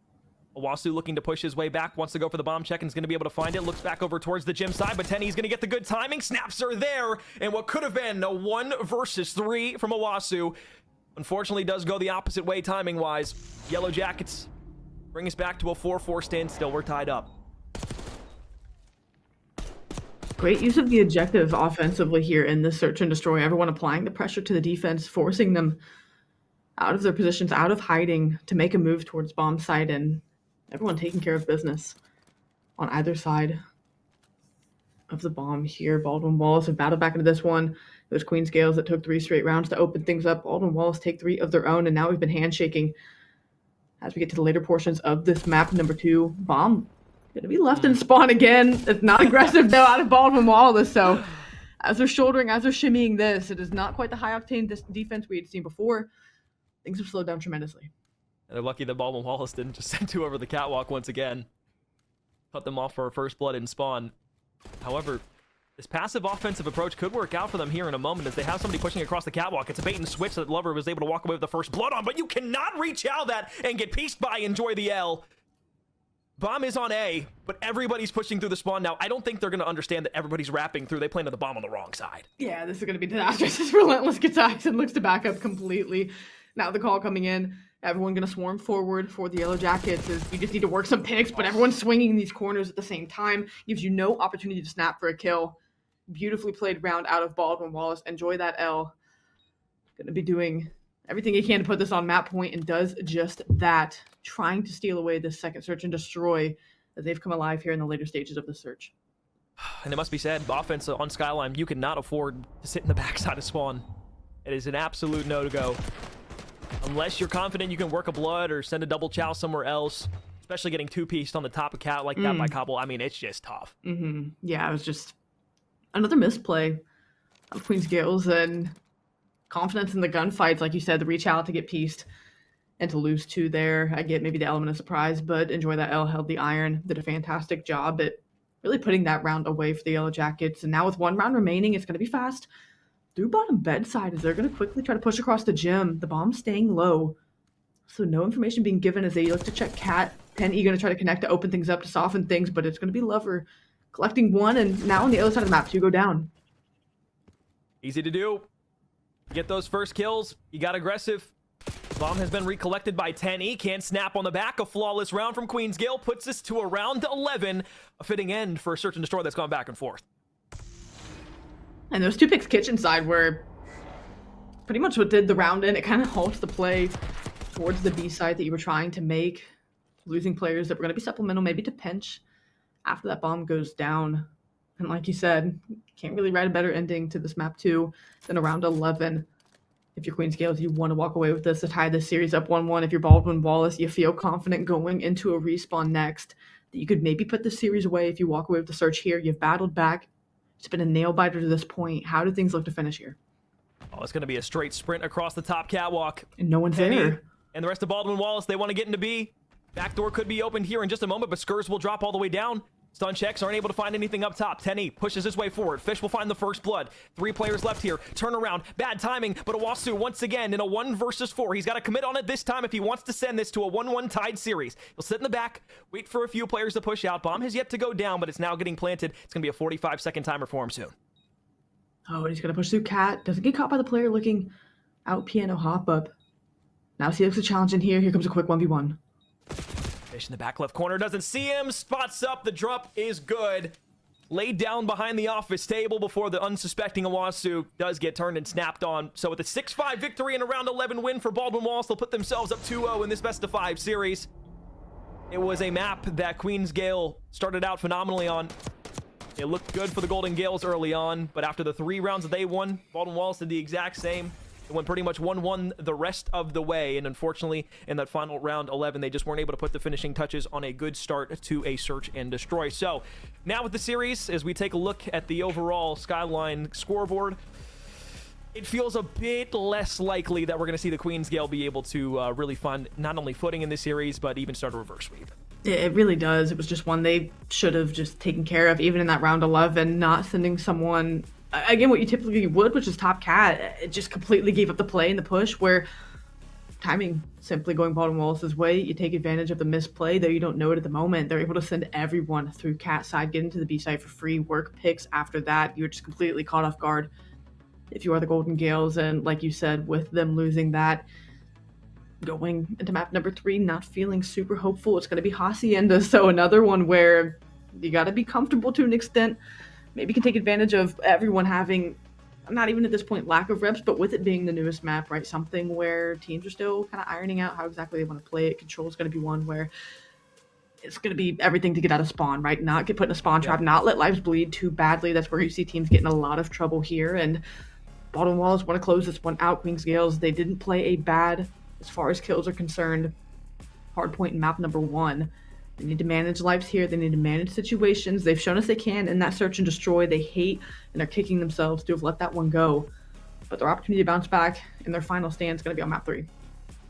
Owasu looking to push his way back, wants to go for the bomb check and is going to be able to find it. Looks back over towards the gym side, but Tenny's going to get the good timing. Snaps are there, and what could have been a 1 versus 3 from Owasu, unfortunately does go the opposite way timing-wise. Yellow Jackets bring us back to a 4-4 standstill. We're tied up. Great use of the objective offensively here in this search and destroy. Everyone applying the pressure to the defense, forcing them out of their positions, out of hiding, to make a move towards bomb site, and everyone taking care of business on either side of the bomb here. Baldwin Wallace have battled back into this one. It was Queen's Gales that took 3 straight rounds to open things up. Baldwin Wallace take 3 of their own, and now we've been handshaking as we get to the later portions of this map. Number 2, bomb going to be left in spawn again. It's not aggressive, though, out of Baldwin Wallace, so as they're shouldering, as they're shimmying this, it is not quite the high-octane defense we had seen before. Things have slowed down tremendously. And they're lucky that Baldwin Wallace didn't just send 2 over the catwalk once again. Cut them off for a first blood in spawn. However, this passive offensive approach could work out for them here in a moment as they have somebody pushing across the catwalk. It's a bait and switch that Lover was able to walk away with the first blood on, but you cannot reach out that and get pieced by Enjoy the L. Bomb is on A, but everybody's pushing through the spawn now. I don't think they're going to understand that everybody's wrapping through. They planted the bomb on the wrong side. Yeah, this is going to be disastrous. This Relentless gets eyes and looks to back up completely. Now the call coming in. Everyone going to swarm forward for the Yellow Jackets. As you just need to work some picks, but everyone's swinging in these corners at the same time. Gives you no opportunity to snap for a kill. Beautifully played round out of Baldwin Wallace. Enjoy that L. Going to be doing everything he can to put this on map point, and does just that. Trying to steal away this second search and destroy as they've come alive here in the later stages of the search. And it must be said, offense on Skyline, you cannot afford to sit in the backside of spawn. It is an absolute no-to-go. Unless you're confident you can work a blood or send a double chow somewhere else, especially getting 2-pieced on the top of cat like that by Cobble. I mean, it's just tough. Yeah, it was just another misplay of Queen's Gales, and confidence in the gunfights, like you said, the reach out to get pieced and to lose 2 there. I get maybe the element of surprise, but Enjoy that L held the iron, did a fantastic job at really putting that round away for the Yellow Jackets. And now with 1 round remaining, it's going to be fast through bottom bedside as they're going to quickly try to push across the gym. The bomb staying low, so no information being given as they look to check cat. Penny going to try to connect to open things up, to soften things, but it's going to be Lover collecting 1, and now on the other side of the map, 2 go down. Easy to do. Get those first kills. You got aggressive. Bomb has been recollected by Tenny. Can't snap on the back. A flawless round from Queen's Gale puts us to a round 11. A fitting end for a search and destroy that's gone back and forth. And those 2 picks kitchen side were pretty much what did the round in. It kind of halts the play towards the B side that you were trying to make, losing players that were going to be supplemental, maybe to pinch after that bomb goes down. And like you said, can't really write a better ending to this map 2 than around 11. If you're Queen's Gaels, you want to walk away with this to tie this series up 1-1. If you're Baldwin Wallace, you feel confident going into a respawn next that you could maybe put the series away if you walk away with the search here. You've battled back. It's been a nail-biter to this point. How do things look to finish here? Oh, it's going to be a straight sprint across the top catwalk. And no one's there. And the rest of Baldwin Wallace, they want to get into B. Backdoor could be opened here in just a moment, but Skurs will drop all the way down. Stun checks aren't able to find anything up top. Tenny pushes his way forward. Fish will find the first blood. 3 players left here. Turn around. Bad timing, but Owasu once again in a 1 versus 4. He's got to commit on it this time if he wants to send this to a 1-1 tied series. He'll sit in the back, wait for a few players to push out. Bomb has yet to go down, but it's now getting planted. It's going to be a 45-second timer for him soon. Oh, and he's going to push through Cat. Doesn't get caught by the player looking out piano hop up. Now he looks a challenge in here. Here comes a quick 1v1. Fish in the back left corner doesn't see him. Spots up. The drop is good. Laid down behind the office table before the unsuspecting Owasu does get turned and snapped on. So with a 6-5 victory and a round 11 win for Baldwin Wallace, they'll put themselves up 2-0 in this best of 5 series. It was a map that Queen's Gale started out phenomenally on. It looked good for the Golden Gaels early on, but after the 3 rounds that they won, Baldwin Wallace did the exact same. It went pretty much 1-1 the rest of the way, and unfortunately, in that final round 11, they just weren't able to put the finishing touches on a good start to a search and destroy. So, now with the series, as we take a look at the overall Skyline scoreboard, it feels a bit less likely that we're going to see the Queen's Gale be able to really find not only footing in this series, but even start a reverse sweep. It really does. It was just one they should have just taken care of, even in that round 11, not sending someone, again, what you typically would, which is top cat. It just completely gave up the play and the push, where timing simply going Baldwin Wallace's way. You take advantage of the misplay, though you don't know it at the moment. They're able to send everyone through cat side, get into the B side for free, work picks after that. You're just completely caught off guard if you are the Golden Gaels. And like you said, with them losing that, going into map number 3, not feeling super hopeful. It's going to be Hacienda, so another one where you got to be comfortable to an extent. Maybe you can take advantage of everyone having, not even at this point, lack of reps, but with it being the newest map, right? Something where teams are still kind of ironing out how exactly they want to play it. Control is going to be one where it's going to be everything to get out of spawn, right? Not get put in a spawn trap, not let lives bleed too badly. That's where you see teams getting a lot of trouble here. And Baldwin Wallace want to close this one out. Queen's Gaels, they didn't play a bad, as far as kills are concerned, hard point in map number 1. They need to manage lives here. They need to manage situations. They've shown us they can in that search and destroy. They hate and are kicking themselves to have let that one go. But their opportunity to bounce back in their final stand is going to be on map 3.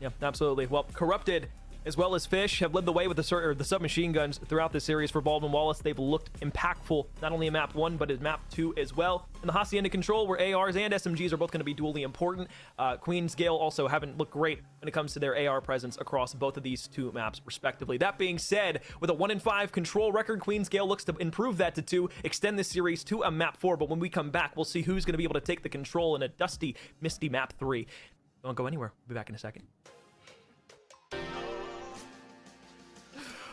Yeah, absolutely. Well, Corrupted as well as Fish have led the way with the submachine guns throughout this series for Baldwin Wallace. They've looked impactful, not only in map 1, but in map 2 as well. And the Hacienda control, where ARs and SMGs are both going to be dually important. Queen's Gale also haven't looked great when it comes to their AR presence across both of these 2 maps, respectively. That being said, with a 1-5 control record, Queen's Gale looks to improve that to 2, extend this series to a map 4. But when we come back, we'll see who's going to be able to take the control in a dusty, misty map 3. Don't go anywhere. We'll be back in a second.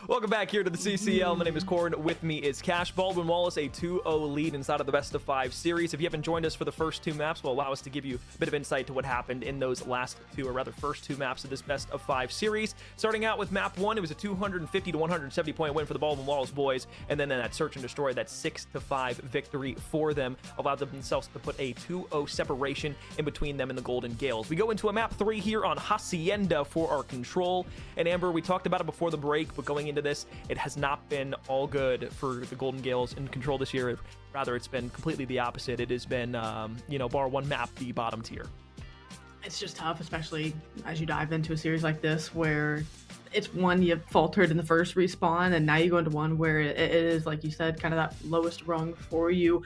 Welcome back here to the CCL. My name is Cord. With me is Cash. Baldwin Wallace, a 2-0 lead inside of the best of 5 series. If you haven't joined us for the first 2 maps, will allow us to give you a bit of insight to what happened in those last 2, or rather first 2 maps of this best of 5 series. Starting out with map 1, it was a 250 to 170 point win for the Baldwin Wallace boys, and then in that search and destroy, that 6-5 victory for them allowed themselves to put a 2-0 separation in between them and the Golden Gaels. We go into a map 3 here on Hacienda for our control. And Amber, we talked about it before the break, but going into this, it has not been all good for the Golden Gaels in control this year. Rather, it's been completely the opposite. It has been, bar 1 map, the bottom tier. It's just tough, especially as you dive into a series like this, where it's one you faltered in the first respawn, and now you go into one where it is, like you said, kind of that lowest rung for you.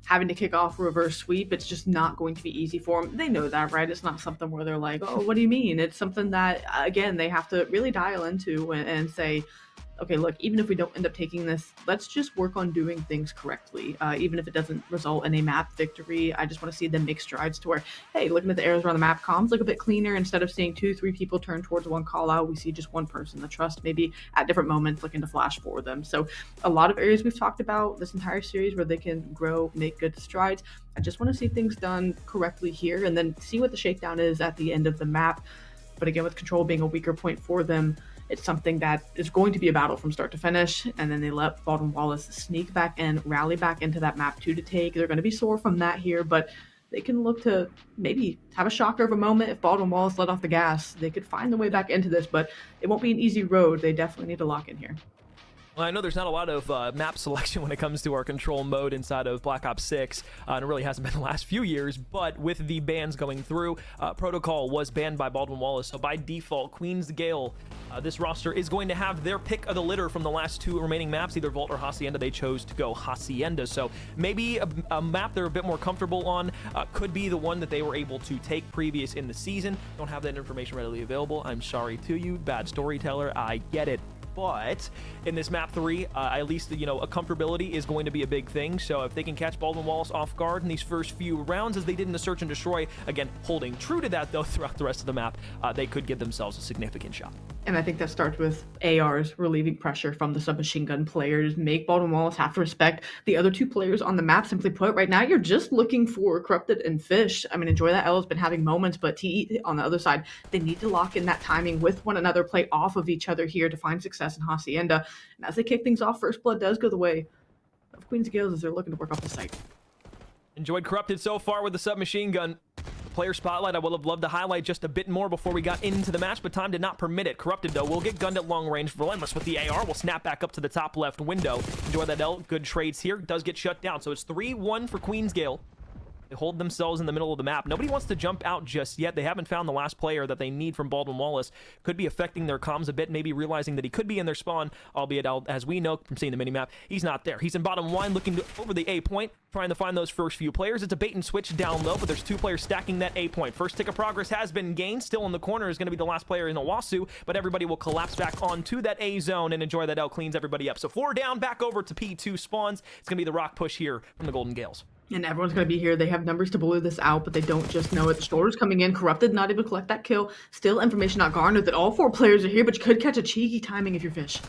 Having to kick off a reverse sweep, it's just not going to be easy for them. They know that, right? It's not something where they're like, oh, what do you mean? It's something that, again, they have to really dial into and say, okay, look, even if we don't end up taking this, let's just work on doing things correctly. Even if it doesn't result in a map victory, I just want to see them make strides to where, hey, looking at the arrows around the map, comms look a bit cleaner. Instead of seeing 2-3 people turn towards one call out, we see just one person. The trust maybe at different moments looking to flash for them. So a lot of areas we've talked about this entire series where they can grow, make good strides. I just want to see things done correctly here and then see what the shakedown is at the end of the map. But again, with control being a weaker point for them, it's something that is going to be a battle from start to finish, and then they let Baldwin Wallace sneak back and rally back into that map 2 to take. They're going to be sore from that here, but they can look to maybe have a shocker of a moment. If Baldwin Wallace let off the gas, they could find the way back into this, but it won't be an easy road. They definitely need to lock in here. Well, I know there's not a lot of map selection when it comes to our control mode inside of Black Ops 6, and it really hasn't been the last few years, but with the bans going through, Protocol was banned by Baldwin Wallace, so by default, Queen's Gale, this roster is going to have their pick of the litter from the last 2 remaining maps, either Vault or Hacienda. They chose to go Hacienda, so maybe a map they're a bit more comfortable on could be the one that they were able to take previous in the season. Don't have that information readily available. I'm sorry to you, bad storyteller, I get it. But in this map 3, at least, a comfortability is going to be a big thing. So if they can catch Baldwin Wallace off guard in these first few rounds, as they did in the Search and Destroy, again, holding true to that, though, throughout the rest of the map, they could give themselves a significant shot. And I think that starts with ARs relieving pressure from the submachine gun players, make Baldwin Wallace have to respect the other 2 players on the map. Simply put, right now you're just looking for Corrupted and Fish. I mean, Enjoy That L has been having moments, but TE on the other side, they need to lock in that timing with one another, play off of each other here to find success in Hacienda. And as they kick things off, First Blood does go the way of Queen's Gales as they're looking to work off the site. Enjoyed Corrupted so far with the submachine gun. Player spotlight I would have loved to highlight just a bit more before we got into the match, but time did not permit it. Corrupted, though, will get gunned at long range. Relentless with the AR will snap back up to the top left window. Enjoy that L. Good trades here. Does get shut down. So it's 3-1 for Queen's Gale. They hold themselves in the middle of the map. Nobody wants to jump out just yet. They haven't found the last player that they need from Baldwin Wallace. Could be affecting their comms a bit, maybe realizing that he could be in their spawn, albeit, as we know from seeing the minimap, he's not there. He's in bottom line, looking over the A point, trying to find those first few players. It's a bait and switch down low, but there's 2 players stacking that A point. First tick of progress has been gained. Still in the corner is going to be the last player in Owasu, but everybody will collapse back onto that A zone, and Enjoy That L cleans everybody up. So 4 down, back over to P2 spawns. It's going to be the rock push here from the Golden Gaels. And everyone's going to be here. They have numbers to blow this out, but they don't just know it. The Store's coming in. Corrupted, not able to collect that kill. Still information not garnered that all 4 players are here, but you could catch a cheeky timing if you're Fish.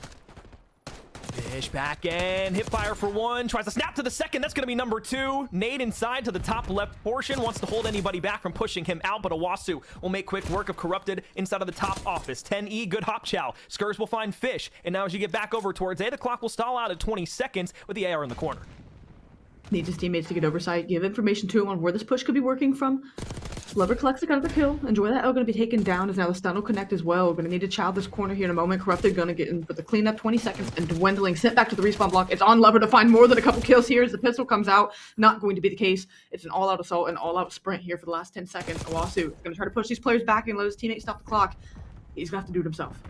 Fish back in. Hip fire for 1. Tries to snap to the second. That's going to be number 2. Nade inside to the top left portion. Wants to hold anybody back from pushing him out, but Owasu will make quick work of Corrupted inside of the top office. 10E, good hop chow. Skurs will find Fish. And now as you get back over towards A, the clock will stall out at 20 seconds with the AR in the corner. Needs his teammates to get oversight, give information to him on where this push could be working from. Lover collects another kill. Enjoy That L going to be taken down as now the stun will connect as well. We're going to need to chow this corner here in a moment. Corrupted going to get in for the cleanup. 20 seconds and dwindling. Sent back to the respawn block. It's on Lover to find more than a couple kills here as the pistol comes out. Not going to be the case. It's an all-out assault and all-out sprint here for the last 10 seconds. Owasu going to try to push these players back and let his teammates stop the clock. He's going to have to do it himself.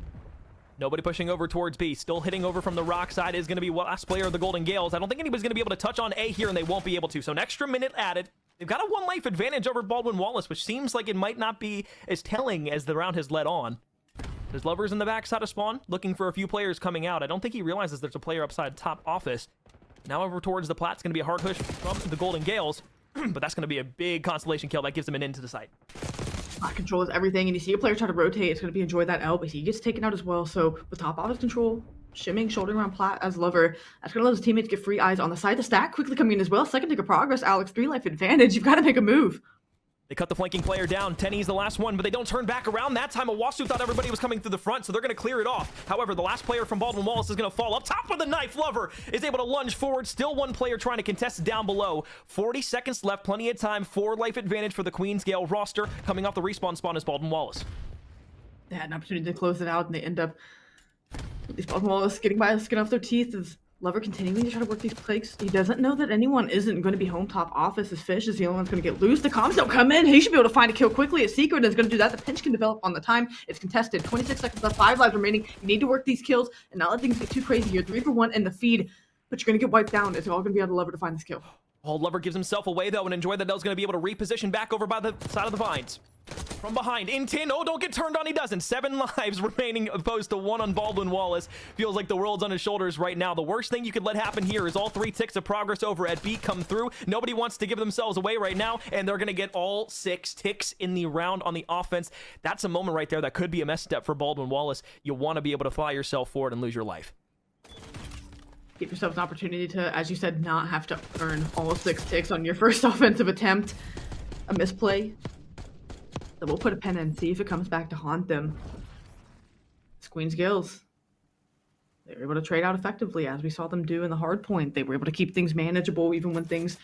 Nobody pushing over towards B. Still hitting over from the rock side is going to be last player of the Golden Gaels. I don't think anybody's going to be able to touch on A here, and they won't be able to. So an extra minute added. They've got a 1 life advantage over Baldwin Wallace, which seems like it might not be as telling as the round has led on. There's Lovers in the backside of spawn, looking for a few players coming out. I don't think he realizes there's a player upside top office. Now over towards the plat. It's going to be a hard push from the Golden Gaels, but that's going to be a big constellation kill that gives them an end to the site. Control is everything, and you see a player try to rotate. It's going to be Enjoy That L, but he gets taken out as well. So with top office control, shimming, shouldering around plat as Lover, that's going to let his teammates get free eyes on the side. The stack quickly coming in as well. Second tick of progress, Alex. 3 life advantage. You've got to make a move. They cut the flanking player down. Tenny's the last one, but they don't turn back around. That time, Owasu thought everybody was coming through the front, so they're going to clear it off. However, the last player from Baldwin Wallace is going to fall up top with a knife. Lover is able to lunge forward. Still 1 player trying to contest down below. 40 seconds left. Plenty of time. 4 life advantage for the Queen's Gale roster. Coming off the respawn spawn is Baldwin Wallace. They had an opportunity to close it out, and they end up with these Baldwin Wallace getting by the skin off their teeth as Lover continuing to try to work these plays. He doesn't know that anyone isn't going to be home top office. His Fish is the only one that's going to get loose. The comms don't come in. He should be able to find a kill quickly. A Secret is going to do that. The pinch can develop on the time. It's contested. 26 seconds left. 5 lives remaining. You need to work these kills and not let things get too crazy here. 3 for 1 in the feed, but you're going to get wiped down. It's all going to be on the Lover to find this kill. Oh, Lover gives himself away, though, and Enjoy That L's going to be able to reposition back over by the side of the vines. From behind, in tin. Oh, don't get turned on. He doesn't. 7 lives remaining opposed to 1 on Baldwin Wallace. Feels like the world's on his shoulders right now. The worst thing you could let happen here is all 3 ticks of progress over at B come through. Nobody wants to give themselves away right now, and they're going to get all 6 ticks in the round on the offense. That's a moment right there that could be a mess step for Baldwin Wallace. You want to be able to fly yourself forward and lose your life. Give yourself an opportunity to, as you said, not have to earn all 6 ticks on your first offensive attempt. A misplay. So we'll put a pin in, see if it comes back to haunt them. It's Queen's Gaels. They were able to trade out effectively, as we saw them do in the hard point. They were able to keep things manageable, even when things,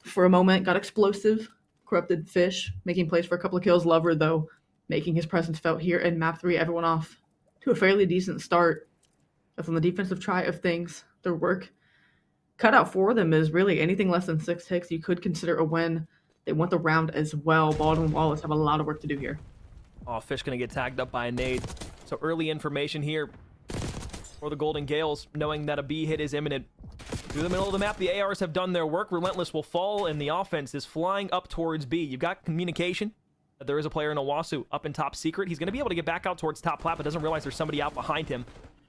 for a moment, got explosive. Corrupted Fish, making plays for a couple of kills. Lover, though, making his presence felt here in map 3. Everyone off to a fairly decent start. That's on the defensive try of things. Their work cut out for them is really anything less than 6 ticks. You could consider a win. They want the round as well. Baldwin Wallace have a lot of work to do here. Oh, Fish going to get tagged up by a nade. So early information here for the Golden Gaels, knowing that a B hit is imminent. Through the middle of the map, the ARs have done their work. Relentless will fall, and the offense is flying up towards B. You've got communication. There is a player in Owasu up in top secret. He's going to be able to get back out towards top plat, but doesn't realize there's somebody out behind him.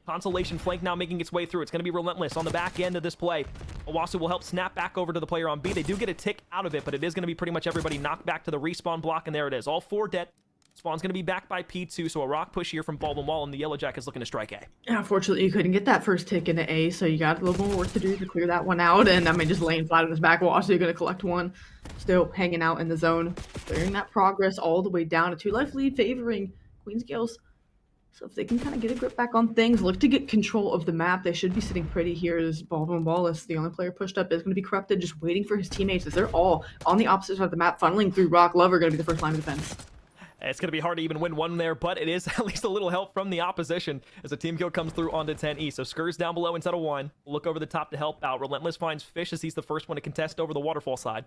Consolation flank now making its way through. It's going to be Relentless on the back end of this play. Owasu will help snap back over to the player on B. They do get a tick out of it, but it is going to be pretty much everybody knocked back to the respawn block, and there it is. All 4 dead. Spawn's going to be back by P2, so a rock push here from Baldwin Wall, and the Yellow Jack is looking to strike A. Yeah, unfortunately, you couldn't get that first tick into A, so you got a little more work to do to clear that one out, and I mean, just laying flat on his back. Owasu going to collect one. Still hanging out in the zone. Clearing that progress all the way down. A 2-life lead favoring Queen's Gaels. So if they can kind of get a grip back on things, look to get control of the map, they should be sitting pretty here as Baldwin Wallace, the only player pushed up, is going to be Corrupted, just waiting for his teammates as they're all on the opposite side of the map, funneling through Rock. Lover going to be the first line of defense. It's going to be hard to even win one there, but it is at least a little help from the opposition as a team kill comes through onto 10E. So Skur's down below instead of 1. Look over the top to help out. Relentless finds Fish as he's the first one to contest over the waterfall side.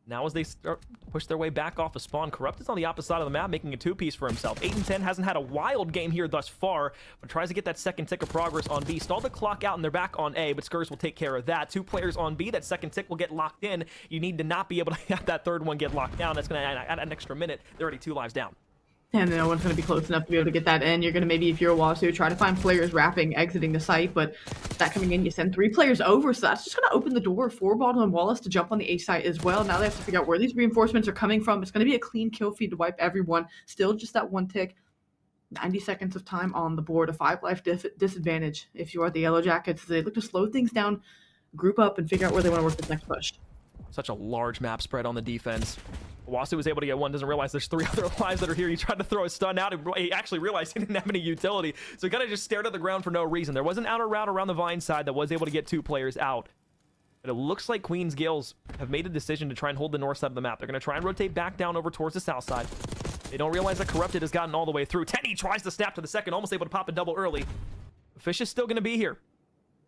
Now as they start to push their way back off of spawn, Corrupted's on the opposite side of the map, making a 2-piece for himself. 8 and 10 hasn't had a wild game here thus far, but tries to get that second tick of progress on B. Stall the clock out and they're back on A, but Skurs will take care of that. 2 players on B, that second tick will get locked in. You need to not be able to have that third one get locked down. That's going to add an extra minute. They're already 2 lives down. And no one's going to be close enough to be able to get that in. You're going to maybe, if you're a Owasu, try to find players wrapping, exiting the site, but that coming in, you send 3 players over, so that's just going to open the door for Baldwin Wallace to jump on the A site as well. Now they have to figure out where these reinforcements are coming from. It's going to be a clean kill feed to wipe everyone. Still just that 1 tick. 90 seconds of time on the board, a 5-life disadvantage if you are the Yellow Jackets. They look to slow things down, group up, and figure out where they want to work this next push. Such a large map spread on the defense. Owasu was able to get 1, doesn't realize there's 3 other lives that are here. He tried to throw a stun out, and he actually realized he didn't have any utility, so he kind of just stared at the ground for no reason. There was an outer route around the Vine side that was able to get 2 players out. But it looks like Queen's Gaels have made a decision to try and hold the north side of the map. They're going to try and rotate back down over towards the south side. They don't realize that Corrupted has gotten all the way through. Teddy tries to snap to the second, almost able to pop a double early. Fish is still going to be here.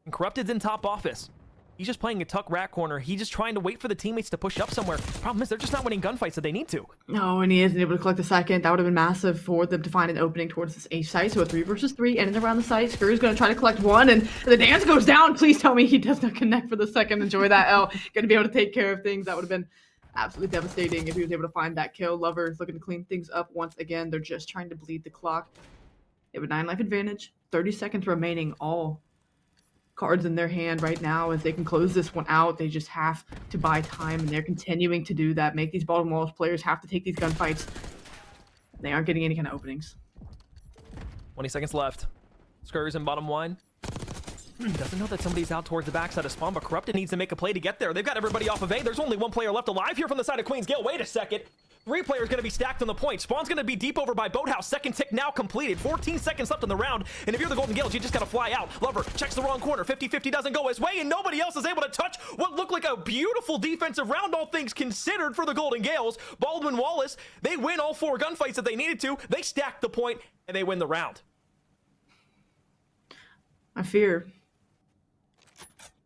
And Corrupted's in top office. He's just playing a tuck rat corner. He's just trying to wait for the teammates to push up somewhere. Problem is, they're just not winning gunfights that they need to. No, and he isn't able to collect the second. That would have been massive for them to find an opening towards this A site. So a 3 versus 3, in and around the site. Skur is going to try to collect 1, and the dance goes down. Please tell me he does not connect for the second. Enjoy that L. Going to be able to take care of things. That would have been absolutely devastating if he was able to find that kill. Lover is looking to clean things up once again. They're just trying to bleed the clock. They have a 9-life advantage. 30 seconds remaining. All cards in their hand right now as they can close this one out. They just have to buy time, and they're continuing to do that. Make these Baldwin Wallace players have to take these gunfights. They aren't getting any kind of openings. 20 seconds left. Skurs in bottom 1. Doesn't know that somebody's out towards the backside of spawn, but Corrupted needs to make a play to get there. They've got everybody off of A. There's only 1 player left alive here from the side of Queen's Gale. Wait a second. 3 players going to be stacked on the point. Spawn's going to be deep over by Boathouse. Second tick now completed. 14 seconds left in the round. And if you're the Golden Gaels, you just got to fly out. Lover checks the wrong corner. 50-50 doesn't go his way, and nobody else is able to touch what looked like a beautiful defensive round, all things considered, for the Golden Gaels. Baldwin Wallace, they win all 4 gunfights that they needed to. They stack the point, and they win the round. I fear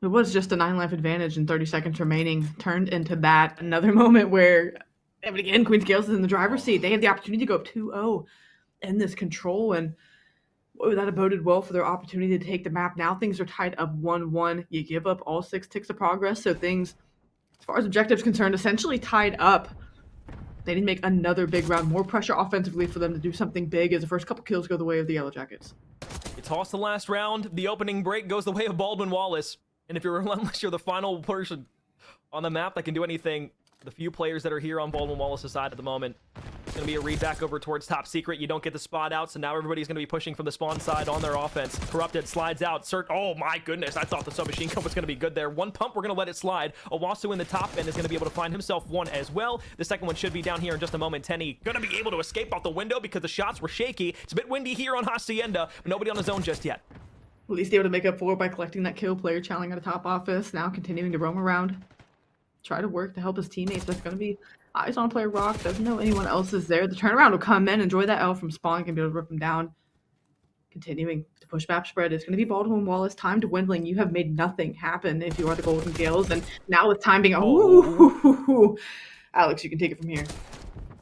it was just a 9-life advantage and 30 seconds remaining turned into that. Another moment where, but again, Queen's Gaels is in the driver's seat. They have the opportunity to go up 2-0 in this control, and that boded well for their opportunity to take the map. Now things are tied up 1-1. You give up all 6 ticks of progress, so things, as far as objectives concerned, essentially tied up. They need to make another big round, more pressure offensively for them to do something big as the first couple kills go the way of the Yellow Jackets. You toss the last round, the opening break goes the way of Baldwin Wallace. And if you're relentless, you're the final person on the map that can do anything. The few players that are here on Baldwin Wallace's side at the moment. It's going to be a read back over towards top secret. You don't get the spot out, so now everybody's going to be pushing from the spawn side on their offense. Corrupted slides out. Oh my goodness, I thought the submachine gun was going to be good there. One pump, we're going to let it slide. Owasu in the top end is going to be able to find himself one as well. The second one should be down here in just a moment. Tenny going to be able to escape out the window because the shots were shaky. It's a bit windy here on Hacienda, but nobody on the zone just yet. At least able to make up for it by collecting that kill. Player challenging at a top office, now continuing to roam around. Try to work to help his teammates. That's going to be eyes on player Rock. Doesn't know anyone else is there. The turnaround will come in. Enjoy that L from spawn. Can be able to rip him down. Continuing to push map spread. It's going to be Baldwin Wallace. Time dwindling. You have made nothing happen if you are the Golden Gaels. And now with time being... Ooh. Alex, you can take it from here.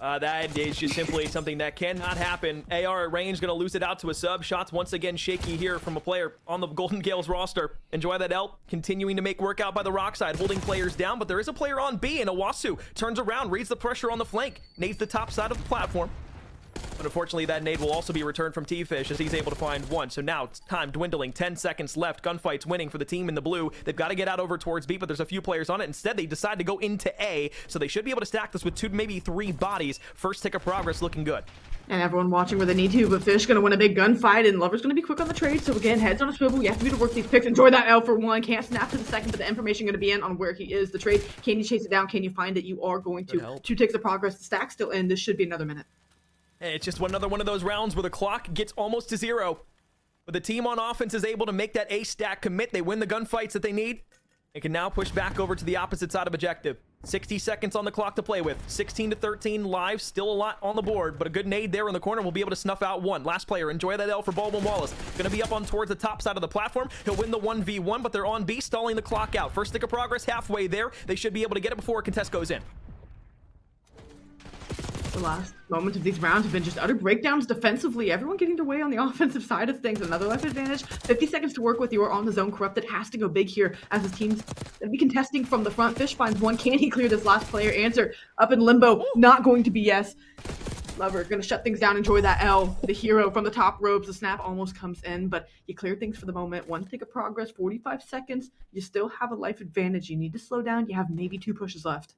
That is just simply something that cannot happen. AR at range, going to lose it out to a sub. Shots once again shaky here from a player on the Golden Gaels roster. Enjoy that L. Continuing to make work out by the Rock side, holding players down, but there is a player on B, and Owasu turns around, reads the pressure on the flank, nades the top side of the platform. But unfortunately, that nade will also be returned from T-Fish as he's able to find one. So now it's time dwindling. 10 seconds left. Gunfight's winning for the team in the blue. They've got to get out over towards B, but there's a few players on it. Instead, they decide to go into A, so they should be able to stack this with 2, maybe 3 bodies. First tick of progress looking good. And everyone watching where they need to, but Fish going to win a big gunfight, and Lover's going to be quick on the trade. So again, heads on a swivel. You have to be to work these picks. Enjoy that L for 1. Can't snap to the second, but the information going to be in on where he is. The trade, can you chase it down? Can you find it? You are going to. 2 ticks of progress. The stack's still in. This should be another minute. It's just another one of those rounds where the clock gets almost to 0. But the team on offense is able to make that A stack commit. They win the gunfights that they need. They can now push back over to the opposite side of objective. 60 seconds on the clock to play with. 16-13 live. Still a lot on the board, but a good nade there in the corner will be able to snuff out one. Last player. Enjoy that L for Baldwin Wallace. Going to be up on towards the top side of the platform. He'll win the 1v1, but they're on B, stalling the clock out. First stick of progress halfway there. They should be able to get it before a contest goes in. The last moments of these rounds have been just utter breakdowns defensively. Everyone getting their way on the offensive side of things. Another life advantage. 50 seconds to work with. You are on the zone. Corrupted has to go big here as his team's going to be contesting from the front. Fish finds one. Can he clear this last player? Answer up in limbo. Not going to be yes. Lover going to shut things down. Enjoy that L. The hero from the top ropes. The snap almost comes in, but you clear things for the moment. 1 tick of progress. 45 seconds. You still have a life advantage. You need to slow down. You have maybe 2 pushes left.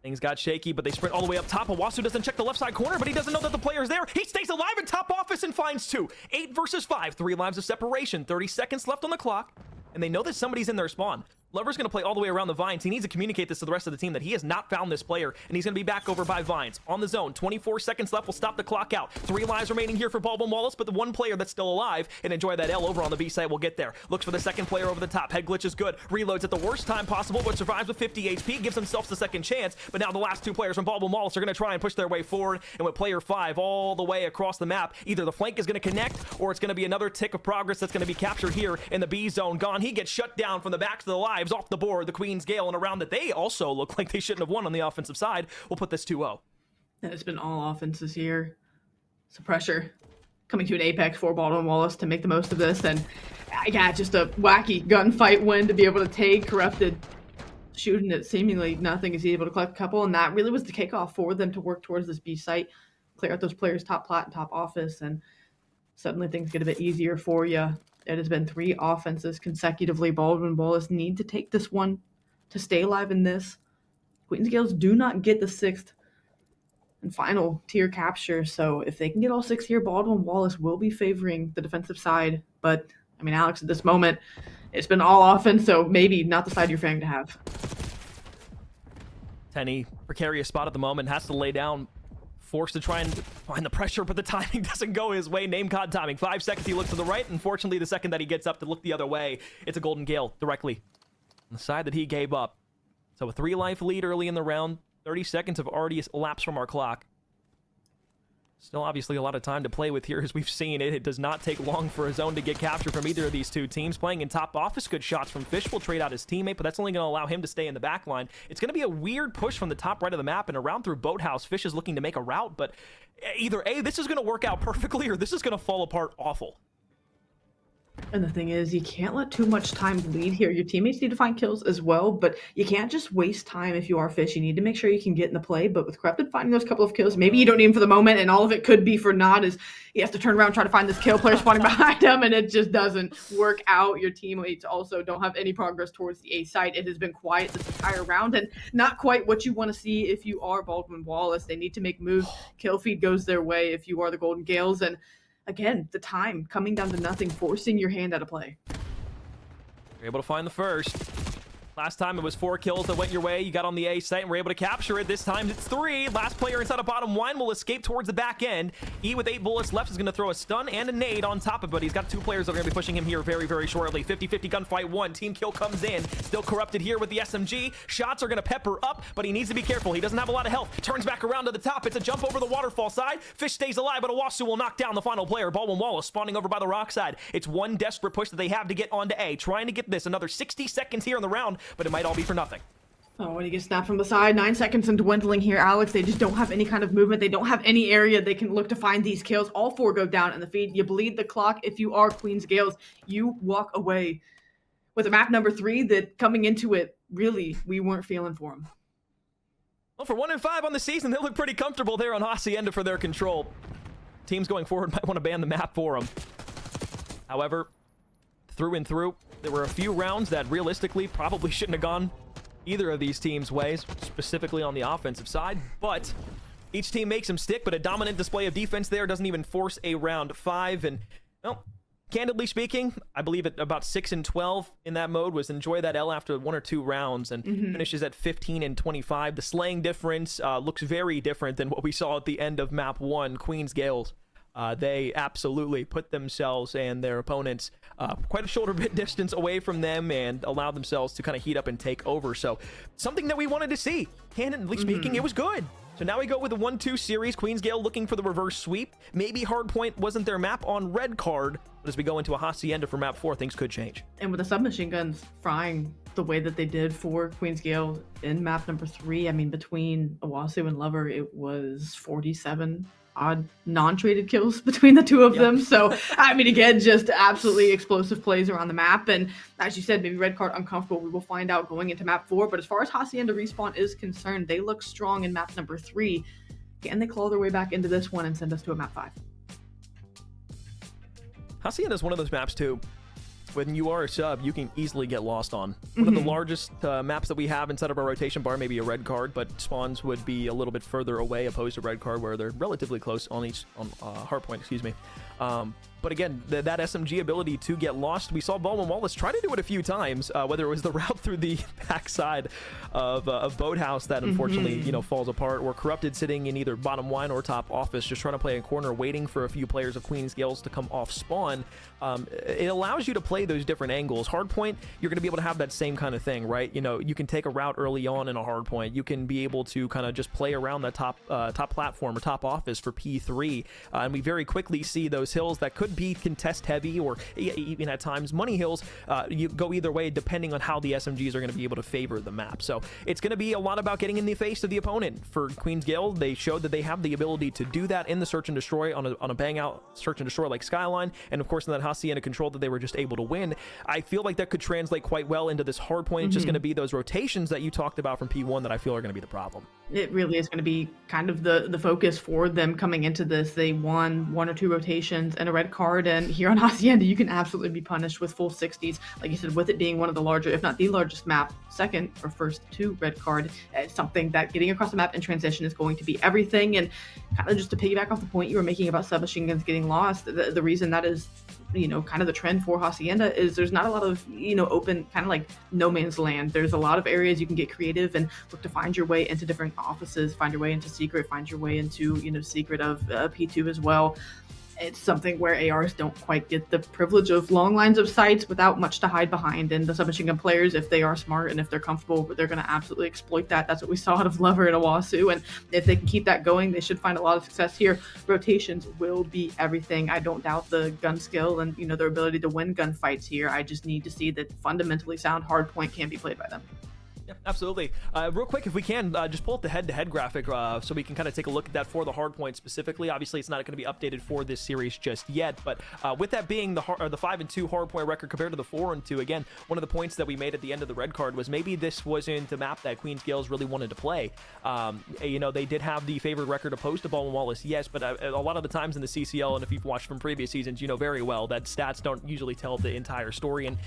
Things got shaky, but they sprint all the way up top. Owasu doesn't check the left side corner, but he doesn't know that the player's there. He stays alive in top office and finds 2. 8 versus 5. 3 lives of separation. 30 seconds left on the clock. And they know that somebody's in their spawn. Lover's going to play all the way around the Vines. He needs to communicate this to the rest of the team that he has not found this player, and he's going to be back over by Vines. On the zone, 24 seconds left will stop the clock out. 3 lives remaining here for Baldwin Wallace, but the one player that's still alive, and enjoy that L over on the B side will get there. Looks for the second player over the top. Head glitch is good. Reloads at the worst time possible, but survives with 50 HP, gives himself the second chance, but now the last 2 players from Baldwin Wallace are going to try and push their way forward, and with player 5 all the way across the map, either the flank is going to connect, or it's going to be another tick of progress that's going to be captured here in the B zone. Gone. He gets shut down from the back to the lives off the board. The Queen's Gale in a round that they also look like they shouldn't have won on the offensive side. We'll put this 2-0. And it's been all offenses here. So pressure coming to an apex for Baldwin Wallace to make the most of this. And yeah, just a wacky gunfight win to be able to take. Corrupted shooting at seemingly nothing is he able to collect a couple. And that really was the kickoff for them to work towards this B site. Clear out those players top plat and top office. And suddenly things get a bit easier for you. It has been 3 offenses consecutively. Baldwin Wallace need to take this one to stay alive in this. Queen's Gales do not get the 6th and final tier capture. So if they can get all 6 here, Baldwin Wallace will be favoring the defensive side. But, I mean, Alex, at this moment, it's been all offense, so maybe not the side you're failing to have. Tenny, precarious spot at the moment, has to lay down. Forced to try and find the pressure, but the timing doesn't go his way. Name cod timing. 5 seconds he looks to the right. Unfortunately, the second that he gets up to look the other way, it's a Golden Gale directly on the side that he gave up. So a 3 life lead early in the round. 30 seconds have already elapsed from our clock. Still obviously a lot of time to play with here, as we've seen it. It does not take long for a zone to get captured from either of these 2 teams. Playing in top office, good shots from Fish will trade out his teammate, but that's only going to allow him to stay in the back line. It's going to be a weird push from the top right of the map and around through Boathouse. Fish is looking to make a route, but either A, this is going to work out perfectly, or this is going to fall apart awful. And the thing is, you can't let too much time bleed here. Your teammates need to find kills as well, but you can't just waste time if you are Fish. You need to make sure you can get in the play. But with Corrupted finding those couple of kills, maybe you don't need them for the moment, and all of it could be for naught. Is he has to turn around and try to find this kill, player spawning behind him, and it just doesn't work out. Your teammates also don't have any progress towards the A site. It has been quiet this entire round, and not quite what you want to see if you are Baldwin Wallace. They need to make moves. Kill feed goes their way if you are the Golden Gaels, and again, the time coming down to nothing, forcing your hand out of play. You're able to find the first. Last time it was 4 kills that went your way. You got on the A site and were able to capture it. This time it's 3. Last player inside of bottom 1 will escape towards the back end. E with 8 bullets left is going to throw a stun and a nade on top of it. He's got 2 players that are going to be pushing him here very, very shortly. 50-50 gunfight 1. Team kill comes in. Still Corrupted here with the SMG. Shots are going to pepper up, but he needs to be careful. He doesn't have a lot of health. Turns back around to the top. It's a jump over the waterfall side. Fish stays alive, but Owasu will knock down the final player. Baldwin Wallace spawning over by the rock side. It's one desperate push that they have to get onto A. Trying to get this. Another 60 seconds here in the round, but it might all be for nothing. Oh, when he gets snapped from the side, 9 seconds and dwindling here, Alex. They just don't have any kind of movement. They don't have any area they can look to find these kills. All 4 go down in the feed. You bleed the clock. If you are Queen's Gaels, you walk away with a map number 3 that coming into it, really, we weren't feeling for them. Well, for 1-5 on the season, they look pretty comfortable there on Hacienda for their control. Teams going forward might want to ban the map for them. However, through and through, there were a few rounds that realistically probably shouldn't have gone either of these teams' ways, specifically on the offensive side, but each team makes them stick, but a dominant display of defense there doesn't even force a round 5, and, well, candidly speaking, I believe at about 6-12 in that mode was enjoy that L after 1 or 2 rounds, and finishes at 15-25. The slaying difference looks very different than what we saw at the end of map 1, Queen's Gaels. They absolutely put themselves and their opponents quite a shoulder bit distance away from them and allowed themselves to kind of heat up and take over. So something that we wanted to see. Candidly speaking, it was good. So now we go with the 1-2 series. Queen's Gale looking for the reverse sweep. Maybe Hardpoint wasn't their map on red card, but as we go into a Hacienda for map 4, things could change. And with the submachine guns frying the way that they did for Queen's Gale in map number 3, I mean, between Owasu and Lover, it was 47 odd non-traded kills between the two of them. So, I mean, again, just absolutely explosive plays around the map. And as you said, maybe red card uncomfortable. We will find out going into map 4. But as far as Hacienda Respawn is concerned, they look strong in map number 3. Can they claw their way back into this one and send us to a map 5? Hacienda is one of those maps, too. When you are a sub, you can easily get lost on. One of the largest maps that we have inside of our rotation bar, maybe a red card, but spawns would be a little bit further away opposed to red card where they're relatively close on each hardpoint, excuse me. But again, that SMG ability to get lost, we saw Baldwin Wallace try to do it a few times, whether it was the route through the backside of Boathouse that unfortunately, falls apart, or Corrupted sitting in either bottom 1 or top office, just trying to play a corner, waiting for a few players of Queen's Gales to come off spawn. It allows you to play those different angles. Hardpoint, you're going to be able to have that same kind of thing, right? You can take a route early on in a hardpoint. You can be able to kind of just play around that top platform or top office for P3, and we very quickly see those hills that could be contest heavy, or even at times money hills. You go either way depending on how the SMGs are going to be able to favor the map. So it's going to be a lot about getting in the face of the opponent. For Queen's Gale, they showed that they have the ability to do that in the search and destroy on a bang out search and destroy like Skyline, and of course in that Hacienda control that they were just able to win. I feel like that could translate quite well into this hard point. It's just going to be those rotations that you talked about from P1 that I feel are going to be the problem. It really is going to be kind of the focus for them coming into this. They won 1 or 2 rotations and a red card, and here on Hacienda, you can absolutely be punished with full 60s. Like you said, with it being one of the larger, if not the largest map, second or first to red card, it's something that getting across the map in transition is going to be everything. And kind of just to piggyback off the point you were making about submachine guns getting lost, the reason that is, kind of the trend for Hacienda is there's not a lot of, open, kind of like no man's land. There's a lot of areas you can get creative and look to find your way into different offices, find your way into secret, find your way into, secret of P2 as well. It's something where ARs don't quite get the privilege of long lines of sights without much to hide behind. And the submachine gun players, if they are smart and if they're comfortable, they're going to absolutely exploit that. That's what we saw out of Lover and Owasu. And if they can keep that going, they should find a lot of success here. Rotations will be everything. I don't doubt the gun skill and, their ability to win gunfights here. I just need to see that fundamentally sound hardpoint can be played by them. Yeah, absolutely. Real quick, if we can, just pull up the head-to-head graphic so we can kind of take a look at that for the hard point specifically. Obviously, it's not going to be updated for this series just yet, but with that being the 5-2 hard point record compared to the 4-2, again, one of the points that we made at the end of the red card was maybe this wasn't the map that Queen's Gaels really wanted to play. You know, they did have the favored record opposed to Baldwin Wallace, yes, but a lot of the times in the CCL, and if you've watched from previous seasons, you know very well that stats don't usually tell the entire story, and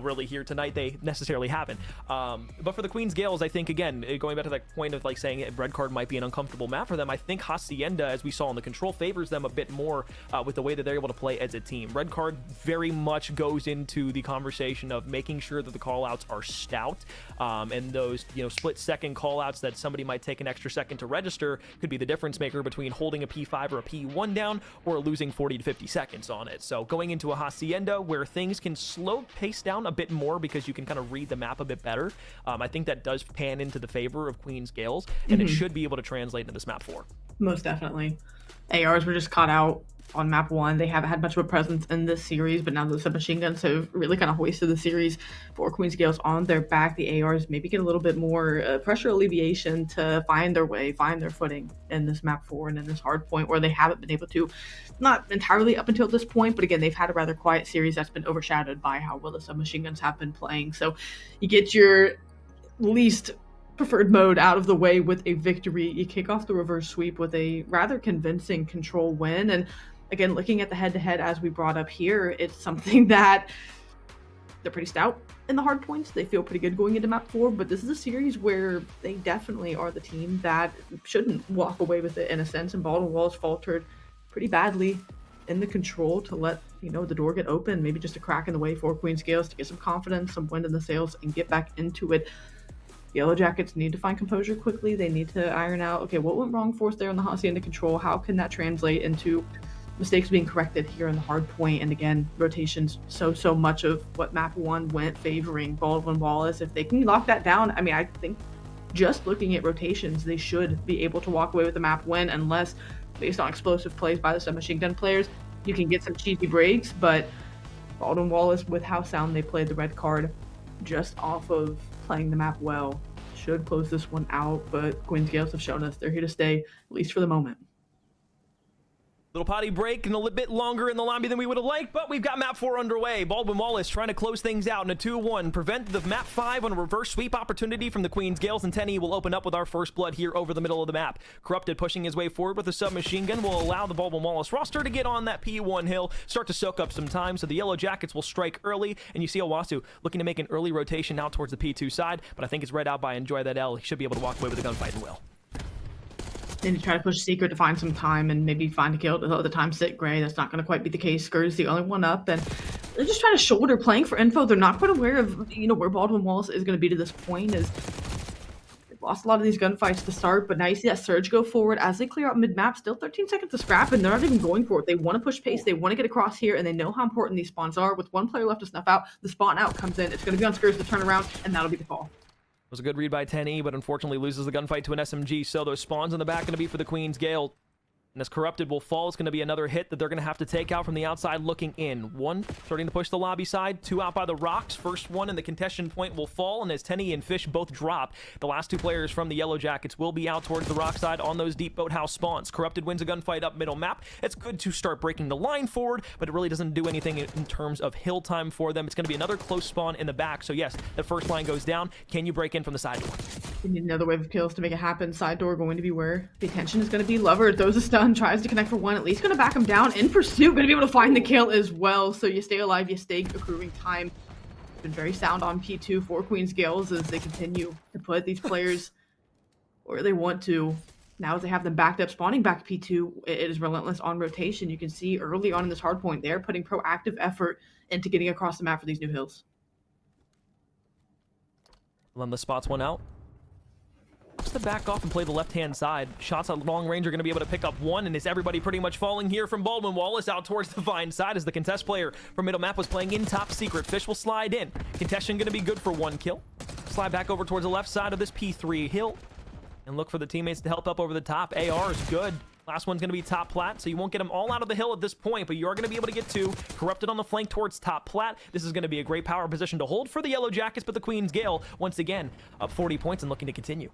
really here tonight, they necessarily haven't. But for the Queen's Gaels, I think, again, going back to that point of like saying red card might be an uncomfortable map for them, I think Hacienda, as we saw in the control, favors them a bit more with the way that they're able to play as a team. Red card very much goes into the conversation of making sure that the callouts are stout, and those, you know, split-second callouts that somebody might take an extra second to register could be the difference maker between holding a P5 or a P1 down or losing 40 to 50 seconds on it. So going into a Hacienda where things can slow pace down a bit more because you can kind of read the map a bit better, I think that does pan into the favor of Queen's Gaels, and it should be able to translate into this map 4. Most definitely. ARs were just caught out on map 1. They haven't had much of a presence in this series, but now the submachine guns have really kind of hoisted the series for Queen's Gaels on their back. The ARs maybe get a little bit more pressure alleviation to find their way, find their footing in this map 4 and in this hard point where they haven't been able to, not entirely up until this point, but again, they've had a rather quiet series that's been overshadowed by how well the submachine guns have been playing. So you get your least preferred mode out of the way with a victory. You kick off the reverse sweep with a rather convincing control win. And again, looking at the head-to-head as we brought up here, it's something that they're pretty stout in the hard points. They feel pretty good going into map 4, but this is a series where they definitely are the team that shouldn't walk away with it in a sense. And Baldwin Wallace faltered pretty badly in the control to let, you know, the door get open, maybe just a crack in the way for Queen's Gaels to get some confidence, some wind in the sails, and get back into it. Yellow Jackets need to find composure quickly. They need to iron out, okay, what went wrong for us there on the Hacienda control? How can that translate into mistakes being corrected here in the hard point? And again, rotations, so much of what map 1 went favoring Baldwin Wallace. If they can lock that down, I mean, I think just looking at rotations, they should be able to walk away with the map win, unless based on explosive plays by the submachine gun players, you can get some cheesy breaks. But Baldwin Wallace, with how sound they played the red card, just off of playing the map well, should close this one out. But Queen's Gaels have shown us they're here to stay, at least for the moment. Little potty break and a little bit longer in the lobby than we would have liked, but we've got map 4 underway. Baldwin Wallace trying to close things out in a 2-1, prevent the map 5 on a reverse sweep opportunity from the Queen's Gaels, and Tenny will open up with our first blood here over the middle of the map. Corrupted pushing his way forward with a submachine gun will allow the Baldwin Wallace roster to get on that P1 hill, start to soak up some time, so the Yellow Jackets will strike early, and you see Owasu looking to make an early rotation out towards the P2 side, but I think it's read out by Enjoy That L. He should be able to walk away with a gunfight and will. Then you try to push Secret to find some time and maybe find a kill to the time sit Gray. That's not going to quite be the case. Skirt is the only one up, and they're just trying to shoulder, playing for info. They're not quite aware of, you know, where Baldwin Wallace is going to be to this point. Is they've lost a lot of these gunfights to start, but now you see that surge go forward as they clear out mid-map. Still 13 seconds to scrap, and they're not even going for it. They want to push pace. They want to get across here, and they know how important these spawns are. With one player left to snuff out, the spawn out comes in. It's going to be on Skirts to turn around, and that'll be the call. Was a good read by Tenny, but unfortunately loses the gunfight to an SMG, so those spawns in the back going to be for the Queen's Gale. And as Corrupted will fall, it's going to be another hit that they're going to have to take out from the outside looking in. One starting to push the lobby side, two out by the rocks. First one in the contention point will fall, and as Tenny and Fish both drop, the last two players from the Yellow Jackets will be out towards the rock side on those deep boathouse spawns. Corrupted wins a gunfight up middle map. It's good to start breaking the line forward, but it really doesn't do anything in terms of hill time for them. It's going to be another close spawn in the back, so yes, the first line goes down. Can you break in from the side door? You need another wave of kills to make it happen. Side door going to be where the attention is going to be. Lover throws a stun, tries to connect for one, at least going to back him down. In pursuit, going to be able to find the kill as well. So you stay alive, you stay accruing time. It's been very sound on P2 for Queen's Gaels as they continue to put these players where they want to. Now as they have them backed up, spawning back P2, it is relentless on rotation. You can see early on in this hard point, they're putting proactive effort into getting across the map for these new hills. Lemla spots one out. To back off and play the left-hand side. Shots at long range are going to be able to pick up one, and is everybody pretty much falling here from Baldwin Wallace out towards the Vine side as the contest player from middle map was playing in top secret. Fish will slide in. Contestation going to be good for one kill. Slide back over towards the left side of this P3 hill and look for the teammates to help up over the top. AR is good. Last one's going to be top plat, so you won't get them all out of the hill at this point, but you are going to be able to get two. Corrupted on the flank towards top plat. This is going to be a great power position to hold for the Yellow Jackets, but the Queen's Gale, once again, up 40 points and looking to continue.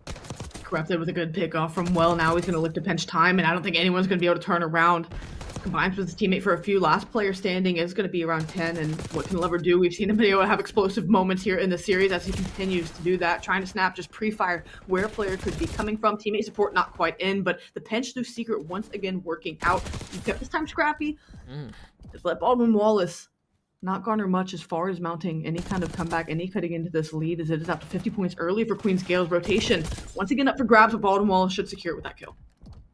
Corrupted with a good pickoff from Well. Now he's going to look to pinch time, and I don't think anyone's going to be able to turn around. Combines with his teammate for a few. Last player standing is going to be around 10, and what can Lover do? We've seen him be able to have explosive moments here in the series as he continues to do that, trying to snap, just pre-fire where a player could be coming from. Teammate support not quite in, but the pinch through Secret once again working out. He kept his time scrappy. Just let Baldwin Wallace not garner much as far as mounting any kind of comeback, any cutting into this lead, as it is up to 50 points early for Queen's Gale's rotation. Once again up for grabs, but Baldwin Wallace should secure it with that kill.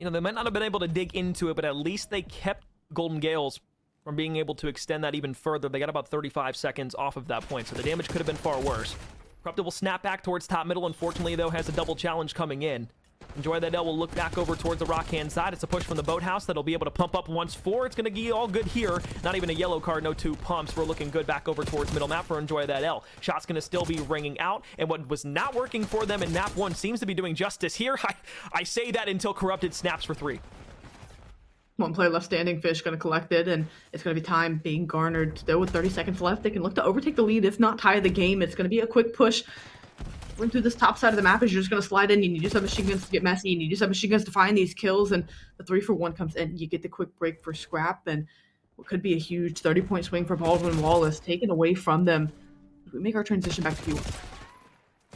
You know, they might not have been able to dig into it, but at least they kept Golden Gaels from being able to extend that even further. They got about 35 seconds off of that point, so the damage could have been far worse. Corrupted will snap back towards top middle. Unfortunately, though, has a double challenge coming in. Enjoy that L will look back over towards the rock hand side. It's a push from the boathouse that'll be able to pump up once 4. It's going to be all good here. Not even a yellow card, no 2 pumps. We're looking good back over towards middle map for Enjoy that L. Shot's going to still be ringing out, and what was not working for them in map 1 seems to be doing justice here. I say that until Corrupted snaps for 3. One player left standing, Fish going to collect it, and it's going to be time being garnered. Still with 30 seconds left, they can look to overtake the lead, if not tie the game. It's going to be a quick push. Run through this top side of the map as you're just going to slide in. You need to use some machine guns to get messy. You need to use some machine guns to find these kills, and the 3-for-1 comes in. You get the quick break for Scrap, and what could be a huge 30-point swing for Baldwin Wallace, taken away from them. We make our transition back to P1.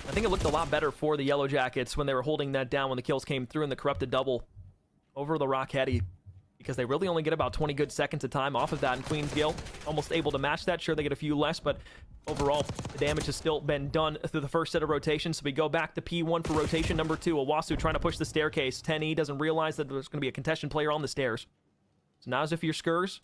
I think it looked a lot better for the Yellow Jackets when they were holding that down when the kills came through in the Corrupted double over the Rockheady, because they really only get about 20 good seconds of time off of that, and Queen's Gale almost able to match that. Sure, they get a few less, but overall, the damage has still been done through the first set of rotations, so we go back to P1 for rotation number 2. Owasu trying to push the staircase. 10E doesn't realize that there's going to be a contested player on the stairs. So now as if you're Skurs,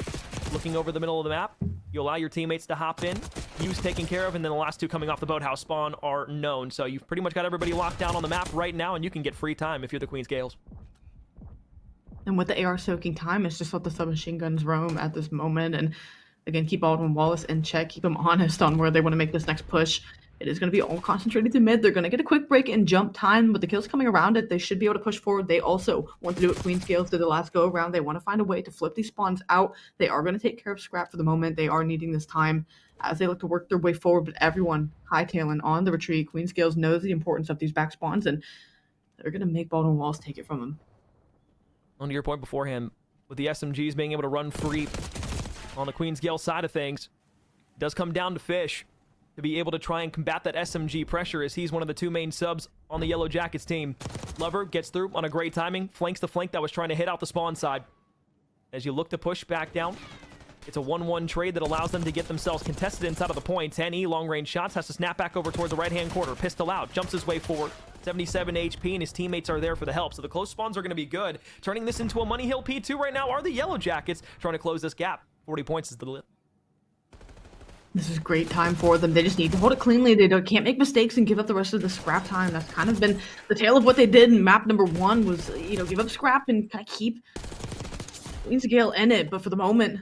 looking over the middle of the map, you allow your teammates to hop in. Hughes taken care of, and then the last 2 coming off the boathouse spawn are known. So you've pretty much got everybody locked down on the map right now, and you can get free time if you're the Queen's Gales. And with the AR soaking time, it's just let the submachine guns roam at this moment. And again, keep Baldwin Wallace in check. Keep them honest on where they want to make this next push. It is going to be all concentrated to mid. They're going to get a quick break and jump time, but the kills coming around it, they should be able to push forward. They also want to do what Queen's Gales did the last go around. They want to find a way to flip these spawns out. They are going to take care of Scrap for the moment. They are needing this time as they look to work their way forward, but everyone hightailing on the retreat. Queen's Gales knows the importance of these back spawns, and they're going to make Baldwin Wallace take it from them. On to your point beforehand, with the SMGs being able to run free on the Queen's Gale side of things, it does come down to Fish to be able to try and combat that SMG pressure, as he's one of the 2 main subs on the Yellow Jackets team. Lover gets through on a great timing, flanks the flank that was trying to hit out the spawn side. As you look to push back down, it's a 1-1 trade that allows them to get themselves contested inside of the point. 10E, long-range shots, has to snap back over towards the right-hand corner. Pistol out, jumps his way forward. 77 HP, and his teammates are there for the help. So the close spawns are going to be good. Turning this into a Money Hill P2 right now are the Yellow Jackets, trying to close this gap. 40 points is the limit. This is great time for them. They just need to hold it cleanly. They can't make mistakes and give up the rest of the scrap time. That's kind of been the tale of what they did in map number 1 was, give up scrap and kind of keep Queen's Gale in it. But for the moment,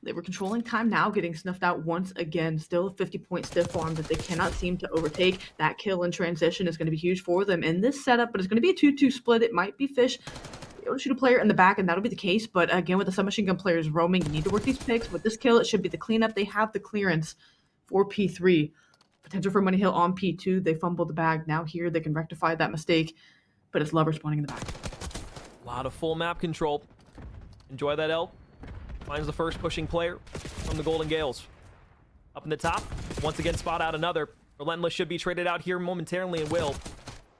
they were controlling time now, getting snuffed out once again. Still a 50-point stiff arm that they cannot seem to overtake. That kill in transition is going to be huge for them in this setup, but it's going to be a 2-2 split. It might be Fish able to shoot a player in the back, and that'll be the case. But again, with the submachine gun players roaming, you need to work these picks. With this kill, it should be the cleanup. They have the clearance for P3. Potential for Money Hill on P2. They fumbled the bag. Now here, they can rectify that mistake, but it's Lover spawning in the back. A lot of full map control. Enjoy that L. Finds the first pushing player from the Golden Gaels. Up in the top, once again spot out another. Relentless should be traded out here momentarily and will.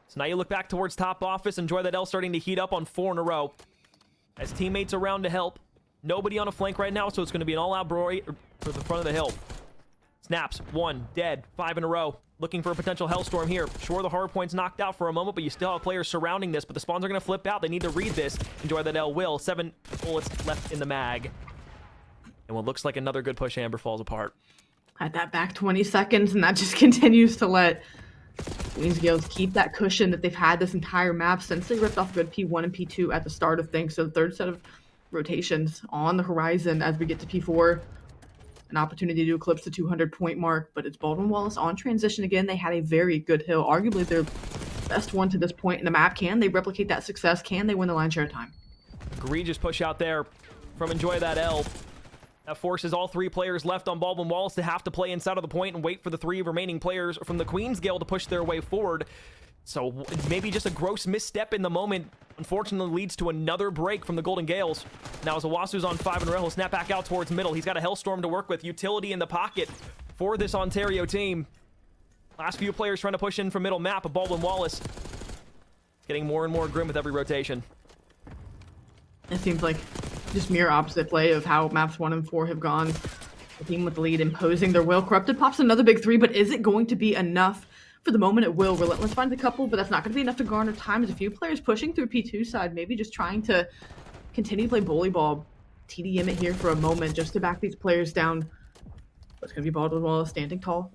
So now you look back towards top office. Enjoy that L starting to heat up on 4 in a row. As teammates around to help. Nobody on a flank right now, so it's going to be an all-out brawl for the front of the hill. Snaps, 1, dead, 5 in a row. Looking for a potential hellstorm here. Sure, the hard point's knocked out for a moment, but you still have players surrounding this, but the spawns are going to flip out. They need to read this. Enjoy that L will. 7 bullets left in the mag. And what looks like another good push, Amber falls apart. Had that back 20 seconds, and that just continues to let Queen's Gales keep that cushion that they've had this entire map since they ripped off good P1 and P2 at the start of things. So the third set of rotations on the horizon as we get to P4. An opportunity to eclipse the 200-point mark, but it's Baldwin Wallace on transition again. They had a very good hill, arguably their best one to this point in the map. Can they replicate that success? Can they win the line share time? egregious push out there from Enjoy That L. That forces all 3 players left on Baldwin Wallace to have to play inside of the point and wait for the 3 remaining players from the Queen's Gale to push their way forward. So maybe just a gross misstep in the moment, unfortunately, leads to another break from the Golden Gales. Now as Owasu's on 5 in a row, he'll snap back out towards middle. He's got a Hellstorm to work with, utility in the pocket for this Ontario team. Last few players trying to push in from middle map, but Baldwin Wallace getting more and more grim with every rotation. It seems like just mirror opposite play of how maps 1 and 4 have gone. The team with the lead imposing their will. Corrupted pops another big 3, but is it going to be enough? For the moment, it will. Relentless finds a couple, but that's not going to be enough to garner time. There's a few players pushing through P2 side, maybe just trying to continue to play bully ball. TDM it here for a moment just to back these players down. But it's going to be Baldwin Wallace standing tall.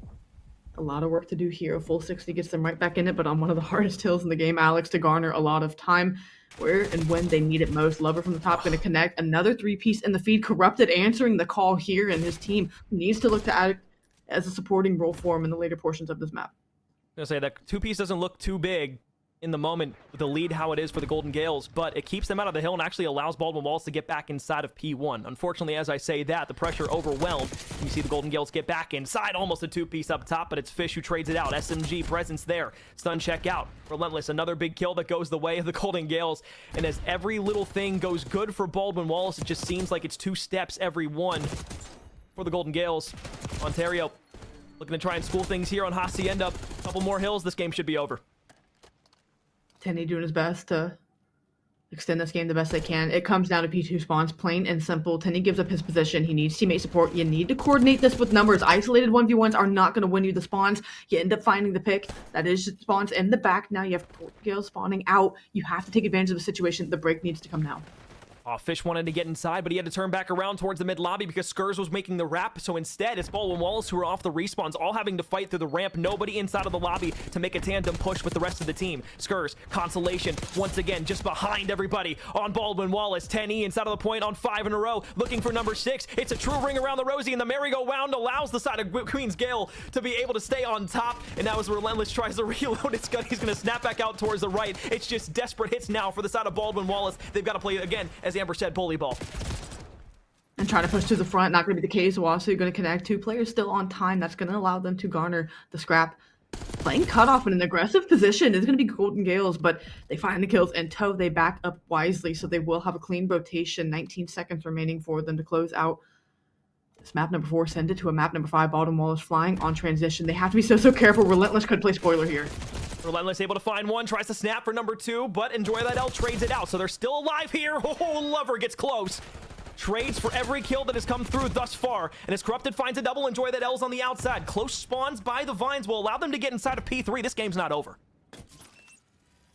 A lot of work to do here. A full 60 gets them right back in it, but on one of the hardest hills in the game, Alex, to garner a lot of time where and when they need it most. Lover from the top going to connect. Another 3-piece in the feed. Corrupted answering the call here, and his team needs to look to add as a supporting role for him in the later portions of this map. I'm gonna say that 2-piece doesn't look too big in the moment with the lead how it is for the Golden Gales, but it keeps them out of the hill and actually allows Baldwin Wallace to get back inside of P1. Unfortunately, as I say that, the pressure overwhelmed. You see the Golden Gales get back inside, almost a 2-piece up top, but it's Fish who trades it out. SMG presence there. Stun check out. Relentless, another big kill that goes the way of the Golden Gales. And as every little thing goes good for Baldwin Wallace, it just seems like it's 2 steps every one for the Golden Gales. Ontario looking to try and school things here on Hacienda. A couple more hills, this game should be over. Tenny doing his best to extend this game the best they can. It comes down to P2 spawns, plain and simple. Tenny gives up his position. He needs teammate support. You need to coordinate this with numbers. Isolated 1v1s are not going to win you the spawns. You end up finding the pick. That is spawns in the back. Now you have Gale spawning out. You have to take advantage of the situation. The break needs to come now. Fish wanted to get inside, but he had to turn back around towards the mid lobby because Skurs was making the wrap. So instead, it's Baldwin Wallace who are off the respawns, all having to fight through the ramp. Nobody inside of the lobby to make a tandem push with the rest of the team. Skurs, consolation, once again, just behind everybody on Baldwin Wallace. 10E inside of the point on 5 in a row, looking for number 6. It's a true ring around the rosy, and the merry-go-round allows the side of Queen's Gale to be able to stay on top. And now as Relentless tries to reload his gun, he's going to snap back out towards the right. It's just desperate hits now for the side of Baldwin Wallace. They've got to play, again, as Amber said, bully ball. And trying to push to the front, not going to be the case. Wasu going to connect. 2 players still on time. That's going to allow them to garner the scrap. Playing cutoff in an aggressive position is going to be Golden Gales, but they find the kills and toe. They back up wisely, so they will have a clean rotation. 19 seconds remaining for them to close out this map number 4. Send it to a map number 5. Baldwin Wallace flying on transition. They have to be so careful. Relentless could play spoiler here. Relentless able to find one, tries to snap for number 2, but Enjoy That L trades it out, so they're still alive here. Oh, Lover gets close. Trades for every kill that has come through thus far, and as Corrupted finds a double, Enjoy That L's on the outside. Close spawns by the Vines will allow them to get inside of P3. This game's not over.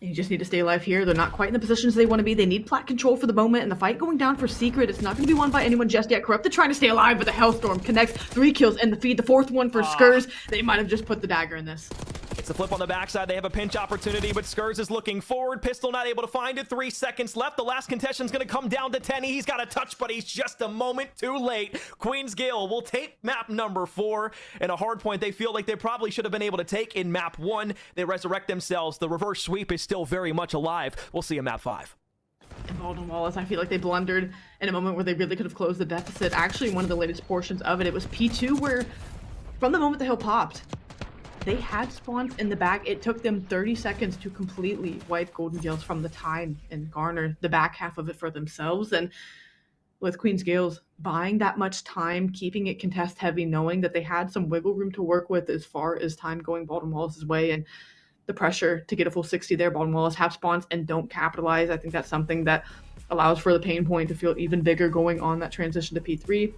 You just need to stay alive here. They're not quite in the positions they want to be. They need plat control for the moment, and the fight going down for Secret. It's not going to be won by anyone just yet. Corrupted trying to stay alive, but the Hellstorm connects. 3 kills in the feed. The 4th one for Skurs. They might have just put the dagger in this. It's a flip on the backside. They have a pinch opportunity, but Skurs is looking forward. Pistol not able to find it. 3 seconds left. The last contestant is going to come down to Tenny. He's got a touch, but he's just a moment too late. Queen's Gale will take map number 4, and a hard point they feel like they probably should have been able to take in map 1. They resurrect themselves. The reverse sweep is still very much alive. We'll see in map 5. And Baldwin Wallace, I feel like they blundered in a moment where they really could have closed the deficit. Actually, one of the latest portions of it, it was P2 where, from the moment the hill popped, they had spawns in the back. It took them 30 seconds to completely wipe Golden Gales from the time and garner the back half of it for themselves. And with Queen's Gales buying that much time, keeping it contest heavy, knowing that they had some wiggle room to work with as far as time going Baldwin Wallace's way, and the pressure to get a full 60 there. Baldwin Wallace have spawns and don't capitalize. I think that's something that allows for the pain point to feel even bigger going on that transition to P3.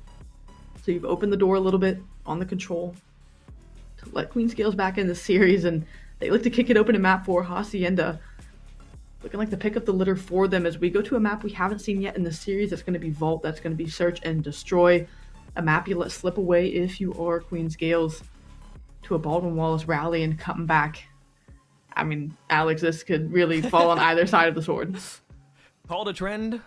So you've opened the door a little bit on the control to let Queen's Gales back in the series, and they look to kick it open in map 4. Hacienda looking like the pick up the litter for them as we go to a map we haven't seen yet in the series. That's going to be Vault. That's going to be Search and Destroy. A map you let slip away if you are Queen's Gales, to a Baldwin Wallace rally and come back. I mean, Alex, this could really fall on either side of the sword. Call it a trend,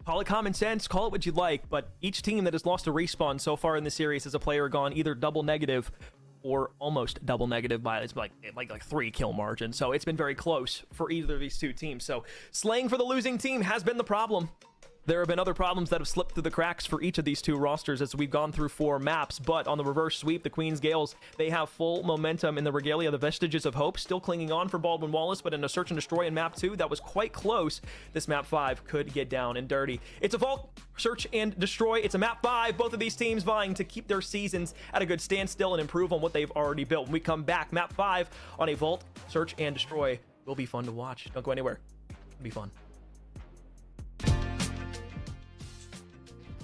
call it common sense, call it what you'd like, but each team that has lost a respawn so far in the series has a player gone either double negative or almost double negative by it's like 3 kill margin. So it's been very close for either of these two teams. So slaying for the losing team has been the problem. There have been other problems that have slipped through the cracks for each of these two rosters as we've gone through 4 maps, but on the reverse sweep, the Queen's Gaels, they have full momentum in the Regalia, the Vestiges of Hope, still clinging on for Baldwin Wallace, but in a search and destroy in map 2, that was quite close. This map 5 could get down and dirty. It's a vault, search and destroy. It's a map 5. Both of these teams vying to keep their seasons at a good standstill and improve on what they've already built. When we come back, map 5 on a vault, search and destroy will be fun to watch. Don't go anywhere. It'll be fun.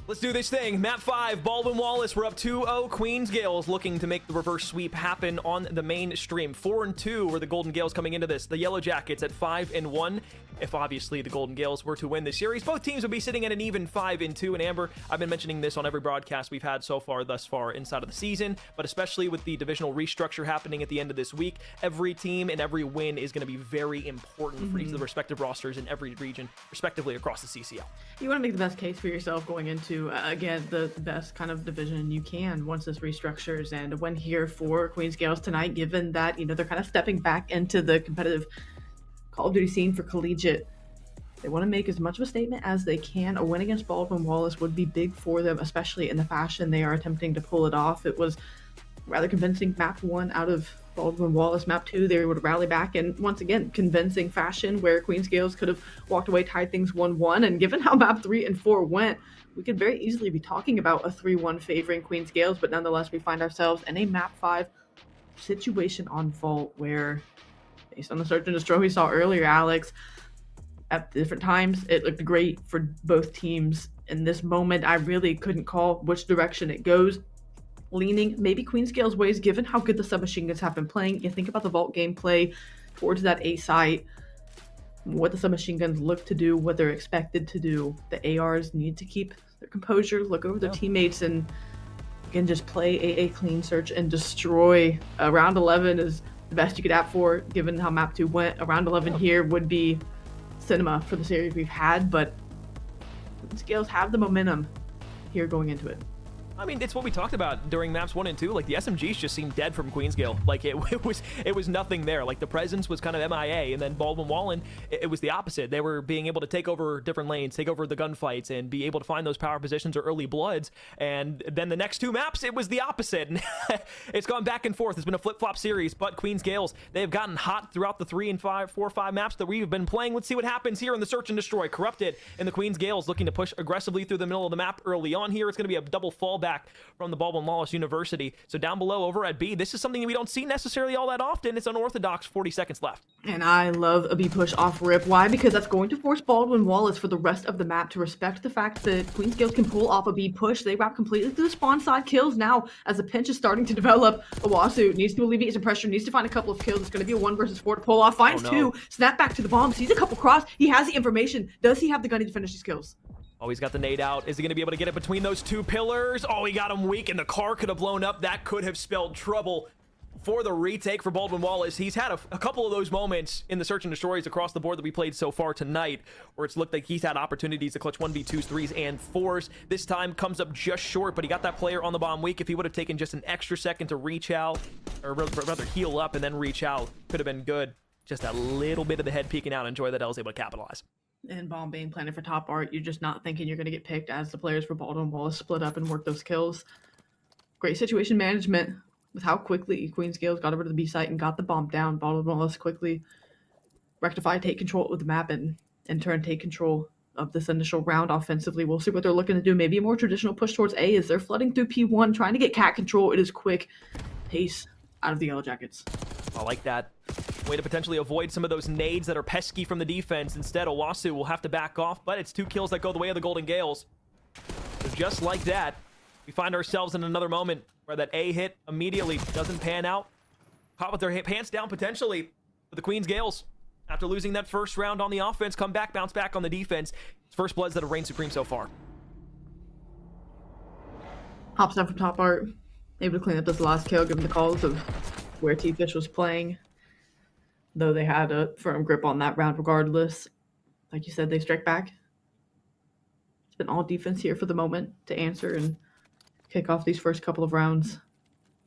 Let's do this thing. Map 5, Baldwin Wallace. We're up 2-0. Queen's Gaels looking to make the reverse sweep happen on the main stream. 4-2 were the Golden Gaels coming into this. The Yellow Jackets at 5-1. If obviously the Golden Gaels were to win this series, both teams would be sitting at an even 5-2. And Amber, I've been mentioning this on every broadcast we've had so far thus far inside of the season, but especially with the divisional restructure happening at the end of this week, every team and every win is going to be very important for each of the respective rosters in every region, respectively, across the CCL. You want to make the best case for yourself going into, again, the best kind of division you can once this restructures. And a win here for Queen's Gaels tonight, given that, you know, they're kind of stepping back into the competitive Call of Duty scene for collegiate. They want to make as much of a statement as they can. A win against Baldwin Wallace would be big for them, especially in the fashion they are attempting to pull it off. It was rather convincing map 1 out of Baldwin Wallace. Map 2, they would rally back in, once again, convincing fashion where Queen's Gaels could have walked away, tied things 1-1. And given how map 3 and 4 went, we could very easily be talking about a 3-1 favoring Queen's Gaels, but nonetheless, we find ourselves in a map 5 situation on vault where, based on the search and destroy we saw earlier, Alex, at different times, it looked great for both teams. In this moment, I really couldn't call which direction it goes. Leaning maybe Queen's Gaels ways, given how good the submachine guns have been playing. You think about the vault gameplay towards that A site, what the submachine guns look to do, what they're expected to do. The ARs need to keep their composure, look over their teammates, and again, just play a clean search and destroy. Round 11 is the best you could ask for, given how map 2 went. A round 11 here would be cinema for the series we've had, but Queen's Gaels have the momentum here going into it. I mean, it's what we talked about during maps 1 and 2. Like, the SMGs just seemed dead from Queen's Gale. Like, it was nothing there. Like, the presence was kind of MIA, and then Baldwin Wallen, it was the opposite. They were being able to take over different lanes, take over the gunfights, and be able to find those power positions or early bloods. And then the next 2 maps, it was the opposite. And it's gone back and forth. It's been a flip-flop series, but Queen's Gales, they have gotten hot throughout the 4 or 5 maps that we've been playing. Let's see what happens here in the Search and Destroy. Corrupted, and the Queen's Gales looking to push aggressively through the middle of the map early on here. It's going to be a double fallback from the Baldwin Wallace University. So down below over at B, this is something we don't see necessarily all that often. It's unorthodox. 40 seconds left. And I love a B push off rip. Why? Because that's going to force Baldwin Wallace for the rest of the map to respect the fact that Queen's Gales can pull off a B push. They wrap completely through the spawn side kills now as the pinch is starting to develop. Owasu needs to alleviate some pressure, needs to find a couple of kills. It's going to be a 1 versus 4 to pull off. Finds 2. Snap back to the bomb. Sees a couple cross. He has the information. Does he have the gunny to finish these kills? Oh, he's got the nade out. Is he going to be able to get it between those 2 pillars? Oh, he got him weak, and the car could have blown up. That could have spelled trouble for the retake for Baldwin Wallace. He's had a couple of those moments in the search and destroys across the board that we played so far tonight, where it's looked like he's had opportunities to clutch 1v2s, 3s, and 4s. This time comes up just short, but he got that player on the bomb weak. If he would have taken just an extra second to reach out, or rather heal up and then reach out, could have been good. Just a little bit of the head peeking out. Enjoy that I was able to capitalize. And bomb being planted for top art, you're just not thinking you're going to get picked as the players for Baldwin Wallace split up and work those kills. Great situation management with how quickly Queen's Gales got over to the B site and got the bomb down. Baldwin Wallace quickly rectify, take control of the map, and in turn take control of this initial round offensively. We'll see what they're looking to do. Maybe a more traditional push towards A as they're flooding through P1, trying to get cat control. It is quick pace out of the Yellow Jackets. I like that. Way to potentially avoid some of those nades that are pesky from the defense. Instead, Owasu will have to back off, but it's 2 kills that go the way of the Golden Gales. So just like that, we find ourselves in another moment where that A hit immediately doesn't pan out. Caught with their pants down potentially for the Queen's Gales. After losing that first round on the offense, come back, bounce back on the defense. It's first bloods that have reigned supreme so far. Hops down from top art, able to clean up this last kill, given the calls of where T-Fish was playing. Though they had a firm grip on that round regardless. Like you said, they strike back. It's been all defense here for the moment to answer and kick off these first couple of rounds.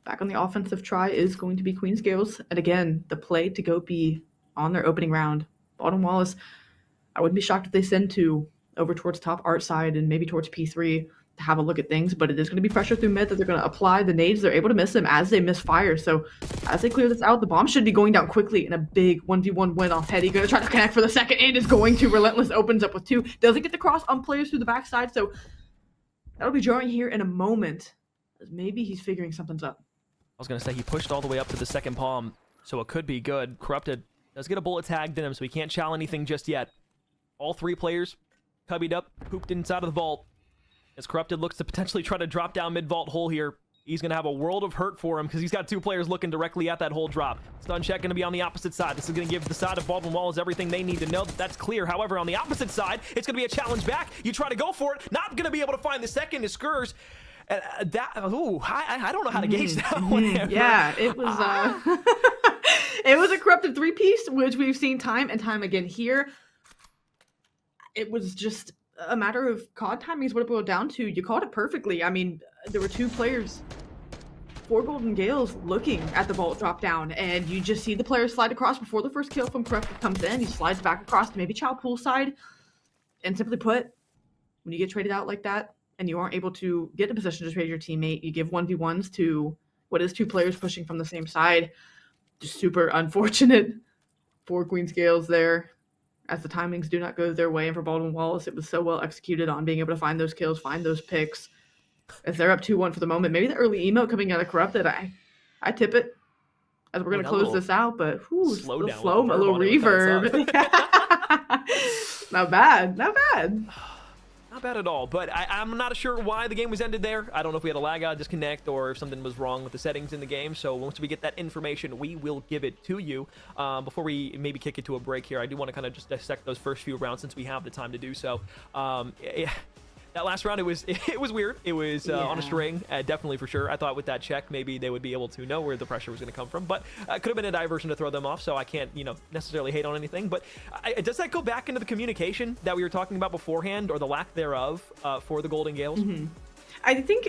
Back on the offensive try is going to be Queen's Gales. And again, the play to go B on their opening round. Baldwin Wallace, I wouldn't be shocked if they send 2 over towards top art side and maybe towards P3 to have a look at things, but it is going to be pressure through mid that they're going to apply. The nades, they're able to miss them as they misfire. So as they clear this out, the bomb should be going down quickly in a big 1v1 win off Heady. Going to try to connect for the second and is going to. Relentless opens up with 2. Doesn't get the cross on players through the backside, so that'll be jarring here in a moment. Maybe he's figuring something's up. I was going to say he pushed all the way up to the second palm, so it could be good. Corrupted does get a bullet tagged in him, so he can't chow anything just yet. All 3 players cubbied up, pooped inside of the vault. As Corrupted looks to potentially try to drop down mid-vault hole here, he's going to have a world of hurt for him because he's got 2 players looking directly at that hole drop. Stun check going to be on the opposite side. This is going to give the side of Baldwin Wallace everything they need to know that that's clear. However, on the opposite side, it's going to be a challenge back. You try to go for it, not going to be able to find the second is Skurs. I don't know how to gauge that one. Yeah, it was it was a Corrupted 3-piece, which we've seen time and time again here. It was just a matter of COD timing is what it boiled down to. You called it perfectly. I mean, there were 2 players, 4 Golden Gaels, looking at the vault drop down, and you just see the player slide across before the first kill from Corrupted comes in. He slides back across to maybe Chow poolside, and simply put, when you get traded out like that, and you aren't able to get in a position to trade your teammate, you give 1v1s to what is 2 players pushing from the same side. Just super unfortunate for Queen's Gaels there, as the timings do not go their way. And for Baldwin Wallace, it was so well executed on being able to find those kills, find those picks. As they're up 2-1 for the moment. Maybe the early emote coming out of Corrupted, I tip it as we're going to close this out, but slow down, a little reverb. Not bad. Not bad at all, but I'm not sure why the game was ended there. I don't know if we had a lag out, disconnect, or if something was wrong with the settings in the game. So once we get that information, we will give it to you. Before we maybe kick it to a break here, I do want to kind of just dissect those first few rounds since we have the time to do so. That last round, it was weird. It was on a string, definitely for sure. I thought with that check, maybe they would be able to know where the pressure was going to come from, but it could have been a diversion to throw them off, so I can't, necessarily hate on anything. But does that go back into the communication that we were talking about beforehand, or the lack thereof, for the Golden Gaels? I think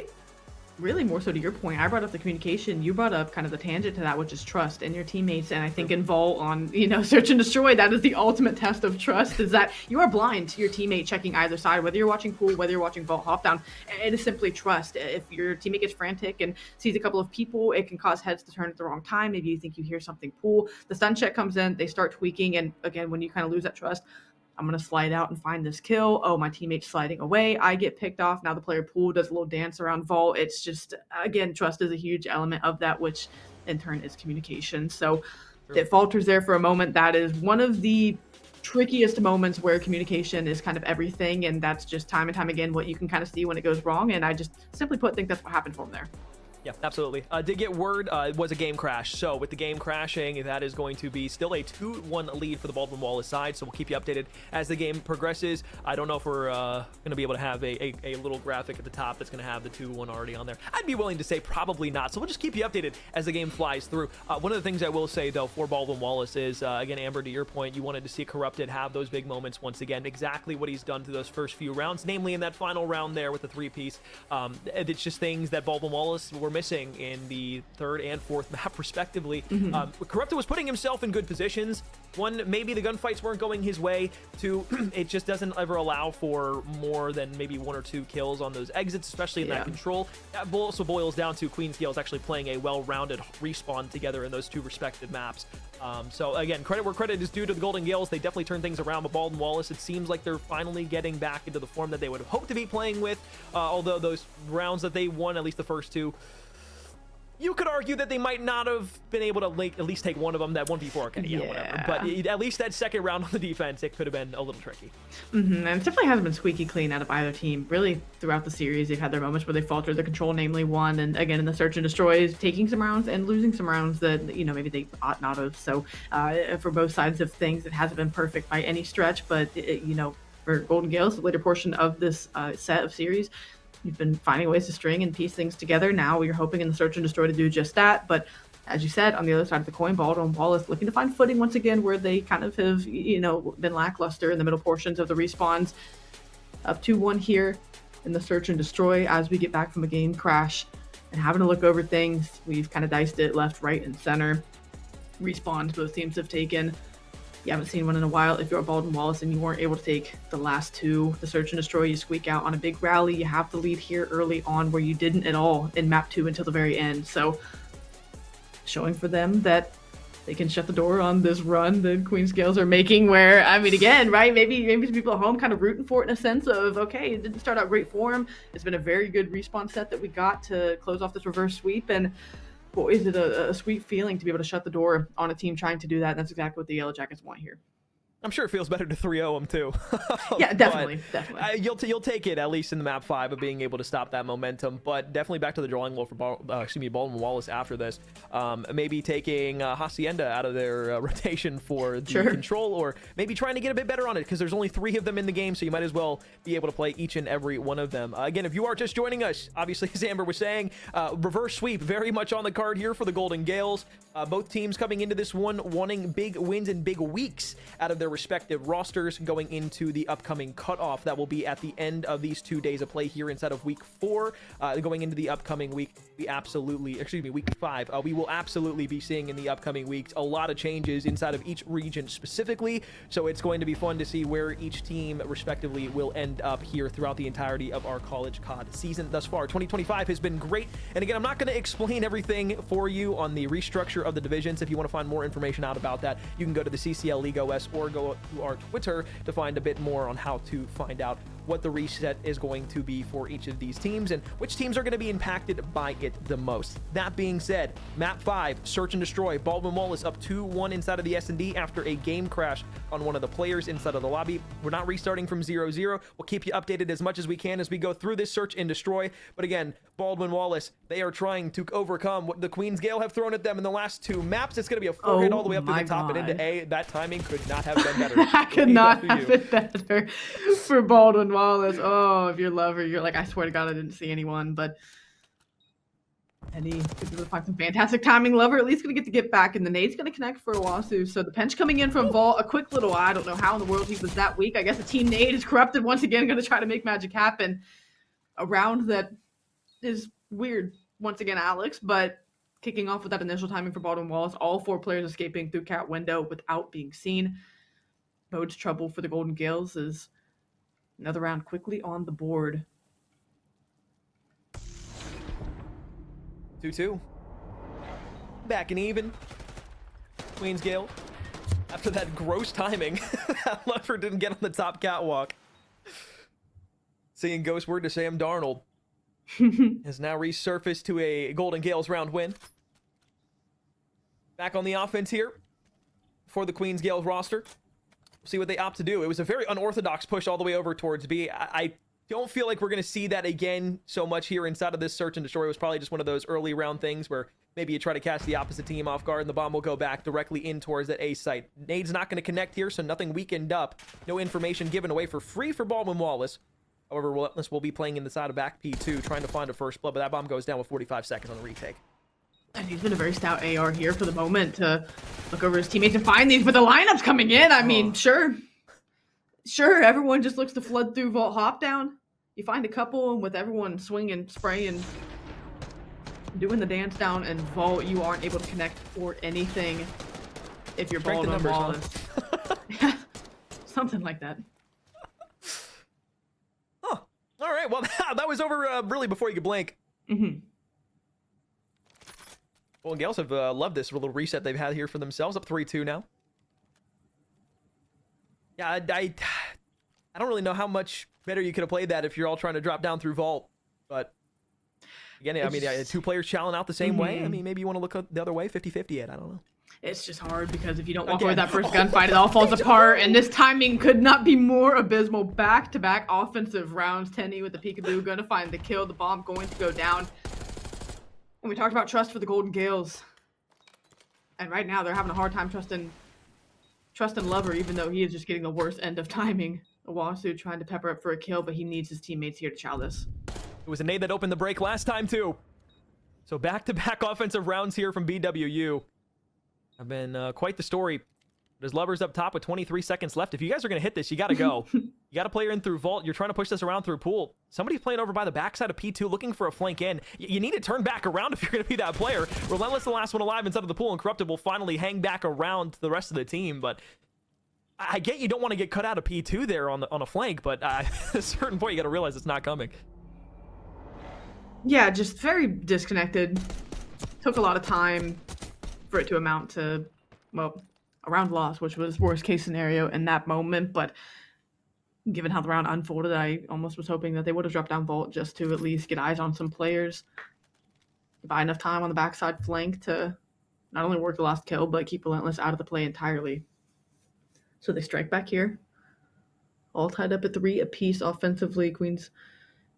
really more so to your point, I brought up the communication. You brought up kind of the tangent to that, which is trust in your teammates. And I think in Vault on, Search and Destroy, that is the ultimate test of trust, is that you are blind to your teammate checking either side, whether you're watching Pool, whether you're watching Vault Hop Down. It is simply trust. If your teammate gets frantic and sees a couple of people, it can cause heads to turn at the wrong time. Maybe you think you hear something Pool. The stun check comes in, they start tweaking. And again, when you kind of lose that trust, I'm going to slide out and find this kill. Oh, my teammate's sliding away. I get picked off. Now the player Pool does a little dance around Vault. It's just, again, trust is a huge element of that, which in turn is communication. So it falters there for a moment. That is one of the trickiest moments where communication is kind of everything. And that's just time and time again what you can kind of see when it goes wrong. And I just simply put, think that's what happened for him there. Yeah, absolutely. Did get word it was a game crash. So with the game crashing, that is going to be still a 2-1 lead for the Baldwin Wallace side. So we'll keep you updated as the game progresses. I don't know if we're going to be able to have a little graphic at the top that's going to have the 2-1 already on there. I'd be willing to say probably not. So we'll just keep you updated as the game flies through. One of the things I will say, though, for Baldwin Wallace is, again, Amber, to your point, you wanted to see Corrupted have those big moments once again. Exactly what he's done through those first few rounds, namely in that final round there with the 3-piece. It's just things that Baldwin Wallace were missing in the 3rd and 4th map, respectively. Corrupted was putting himself in good positions. One, maybe the gunfights weren't going his way. 2, it just doesn't ever allow for more than maybe 1 or 2 kills on those exits, especially in that control. That also boils down to Queen's Gaels actually playing a well-rounded respawn together in those 2 respective maps. So again, credit where credit is due to the Golden Gaels. They definitely turned things around, but Baldwin Wallace, it seems like they're finally getting back into the form that they would have hoped to be playing with. Although those rounds that they won, at least the first 2, you could argue that they might not have been able to at least take one of them, that 1v4, okay, whatever. But at least that second round on the defense, it could have been a little tricky. And it definitely hasn't been squeaky clean out of either team. Really, throughout the series, they've had their moments where they faltered the control, namely 1, and again in the Search and Destroy, taking some rounds and losing some rounds that, maybe they ought not have. So for both sides of things, it hasn't been perfect by any stretch, but, for Golden Gaels, the later portion of this set of series, you've been finding ways to string and piece things together. Now you're hoping in the Search and Destroy to do just that. But as you said, on the other side of the coin, Baldwin Wallace looking to find footing once again where they kind of have, been lackluster in the middle portions of the respawns. Up 2-1 here in the Search and Destroy as we get back from a game crash and having to look over things. We've kind of diced it left, right, and center. Respawns both teams have taken. You haven't seen one in a while. If you're Baldwin Wallace and you weren't able to take the last two, the search and destroy, you squeak out on a big rally. You have the lead here early on where you didn't at all in map 2 until the very end. So showing for them that they can shut the door on this run that Queen's Gaels are making where, I mean, again, right, maybe some people at home kind of rooting for it in a sense of, okay, it didn't start out great for him. It's been a very good respawn set that we got to close off this reverse sweep, and boy, is it a sweet feeling to be able to shut the door on a team trying to do that. And that's exactly what the Yellow Jackets want here. I'm sure it feels better to 3-0 them too. Yeah, definitely. You'll take it, at least in the map 5, of being able to stop that momentum. But definitely back to the drawing board for Baldwin Wallace after this. Maybe taking Hacienda out of their rotation for the control, or maybe trying to get a bit better on it, because there's only 3 of them in the game, so you might as well be able to play each and every one of them. Again, if you are just joining us, obviously, as Amber was saying, reverse sweep very much on the card here for the Golden Gaels. Both teams coming into this one wanting big wins and big weeks out of their respective rosters going into the upcoming cutoff that will be at the end of these 2 days of play here inside of week 4. Going into the upcoming week, week 5, we will absolutely be seeing in the upcoming weeks a lot of changes inside of each region specifically. So it's going to be fun to see where each team respectively will end up here throughout the entirety of our college COD season thus far. 2025 has been great. And again, I'm not going to explain everything for you on the restructure of the divisions. If you want to find more information out about that, you can go to the CCL League OS or go to our Twitter to find a bit more on how to find out what the reset is going to be for each of these teams and which teams are going to be impacted by it the most. That being said, map 5, search and destroy. Baldwin Wallace up 2-1 inside of the S&D after a game crash on one of the players inside of the lobby. We're not restarting from 0-0. We'll keep you updated as much as we can as we go through this search and destroy. But again, Baldwin Wallace, they are trying to overcome what the Queen's Gale have thrown at them in the last 2 maps. It's going to be a 4-hit all the way up to the top and into A. That timing could not have been better. I could not have been better for Baldwin Wallace. Oh, if you're lover, you're like, I swear to God, I didn't see anyone, but Eddie could really find some fantastic timing. Lover at least going to get back, and the nade's going to connect for Owasu. So the pinch coming in from Vault, a quick little, I don't know how in the world he was that weak. I guess the team nade is corrupted once again, going to try to make magic happen. A round that is weird once again, Alex, but kicking off with that initial timing for Baldwin Wallace, all 4 players escaping through cat window without being seen. Bodes trouble for the Golden Gaels as another round quickly on the board. 2-2. Back and even. Queen's Gale. After that gross timing, that Lover didn't get on the top catwalk. Seeing ghost word to Sam Darnold. Has now resurfaced to a Golden Gaels round win. Back on the offense here for the Queen's Gales roster. See what they opt to do. It was a very unorthodox push all the way over towards B. I don't feel like we're going to see that again so much here inside of this search and destroy. It was probably just one of those early round things where maybe you try to catch the opposite team off guard and the bomb will go back directly in towards that A site. Nade's not going to connect here, so nothing weakened up. No information given away for free for Baldwin Wallace. However, Relentless will be playing in the side of back P2, trying to find a first blood, but that bomb goes down with 45 seconds on the retake. And he's been a very stout AR here for the moment to look over his teammates and find these, but the lineup's coming in. I mean, sure, everyone just looks to flood through Vault Hop down. You find a couple, and with everyone swinging, spraying, doing the dance down, and Vault, you aren't able to connect for anything if you're Baldwin Wallace. Huh? Something like that. Huh. All right, well, that was over really before you could blink. Mm-hmm. Well, Gaels have loved this little reset they've had here for themselves, up 3-2 now. Yeah, I don't really know how much better you could have played that if you're all trying to drop down through Vault. But again, I mean, 2 players challenging out the same way. I mean, maybe you want to look the other way, 50-50 yet. I don't know. It's just hard because if you don't walk away with that first gunfight, it all falls apart. And this timing could not be more abysmal. Back-to-back offensive rounds. Tenny with the peekaboo going to find the kill. The bomb going to go down. And we talked about trust for the Golden Gaels. And right now they're having a hard time trusting Lover, even though he is just getting the worst end of timing. Owasu trying to pepper up for a kill, but he needs his teammates here to chow this. It was a nade that opened the break last time too. So back-to-back offensive rounds here from BWU. Have been quite the story. There's Lovers up top with 23 seconds left. If you guys are going to hit this, you got to go. You got to play her in through Vault. You're trying to push this around through Pool. Somebody's playing over by the backside of P2 looking for a flank in. You need to turn back around if you're going to be that player. Relentless, the last one alive inside of the Pool, and Corrupted will finally hang back around to the rest of the team. But I get you don't want to get cut out of P2 there on a flank, but at a certain point you got to realize it's not coming. Yeah, just very disconnected. Took a lot of time for it to amount to, well, a round loss, which was worst case scenario in that moment. But given how the round unfolded, I almost was hoping that they would have dropped down Vault just to at least get eyes on some players. Buy enough time on the backside flank to not only work the last kill, but keep Relentless out of the play entirely. So they strike back here. All tied up at 3 apiece offensively. Queens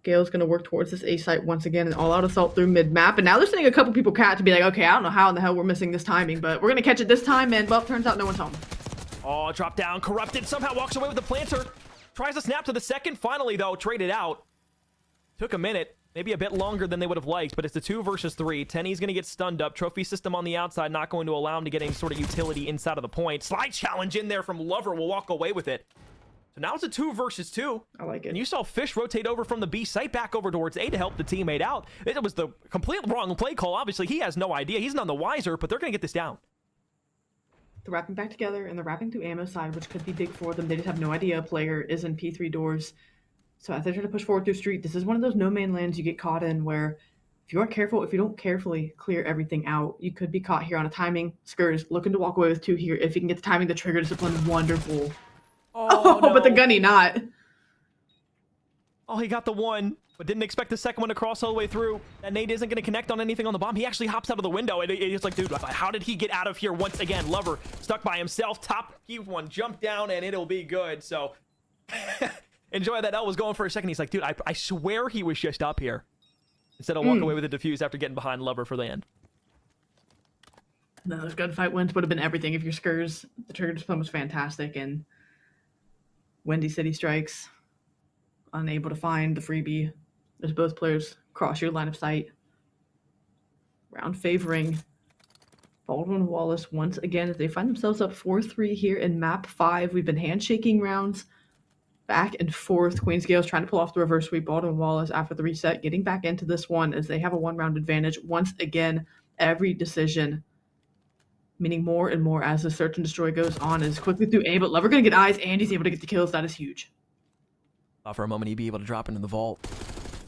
Gaels going to work towards this A site once again, and all-out assault through mid-map. And now they're sending a couple people cat to be like, okay, I don't know how in the hell we're missing this timing, but we're going to catch it this time, and, well, turns out no one's home. Oh, drop down. Corrupted somehow walks away with the planter. Tries to snap to the second. Finally, though, traded out. Took a minute. Maybe a bit longer than they would have liked, but it's the 2 versus 3. Tenny's going to get stunned up. Trophy system on the outside, not going to allow him to get any sort of utility inside of the point. Slide challenge in there from Lover will walk away with it. So now it's a 2 versus 2. I like it. And you saw Fish rotate over from the B site back over towards A to help the teammate out. It was the complete wrong play call. Obviously, he has no idea. He's none the wiser, but they're going to get this down. They're wrapping back together, and they're wrapping through ammo side, which could be big for them. They just have no idea a player is in P3 doors. So as they try to push forward through street, this is one of those no-man lands you get caught in where if you aren't careful, if you don't carefully clear everything out, you could be caught here on a timing. Skurs looking to walk away with 2 here. If he can get the timing, the trigger discipline, wonderful. Oh, no. But the gunny not. Oh, he got the 1, but didn't expect the second one to cross all the way through. And Nate isn't going to connect on anything on the bomb. He actually hops out of the window, and it's like, dude, how did he get out of here once again? Lover stuck by himself. Top P1, jump down, and it'll be good. So... Enjoy that. L was going for a second. He's like, dude, I swear he was just up here. Instead of walking away with a defuse after getting behind Lover for the end. No, those gunfight wins would have been everything if your Skurs. The trigger discipline was fantastic, and Windy City strikes. Unable to find the freebie as both players cross your line of sight. Round favoring Baldwin Wallace once again as they find themselves up 4-3 here in map 5. We've been handshaking rounds. Back and forth. Queens Gaels trying to pull off the reverse sweep. Baldwin Wallace after the reset getting back into this one as they have a 1-round advantage. Once again, every decision meaning more and more as the search and destroy goes on as quickly through A, but Lover going to get eyes and he's able to get the kills. That is huge. For a moment, he'd be able to drop into the vault.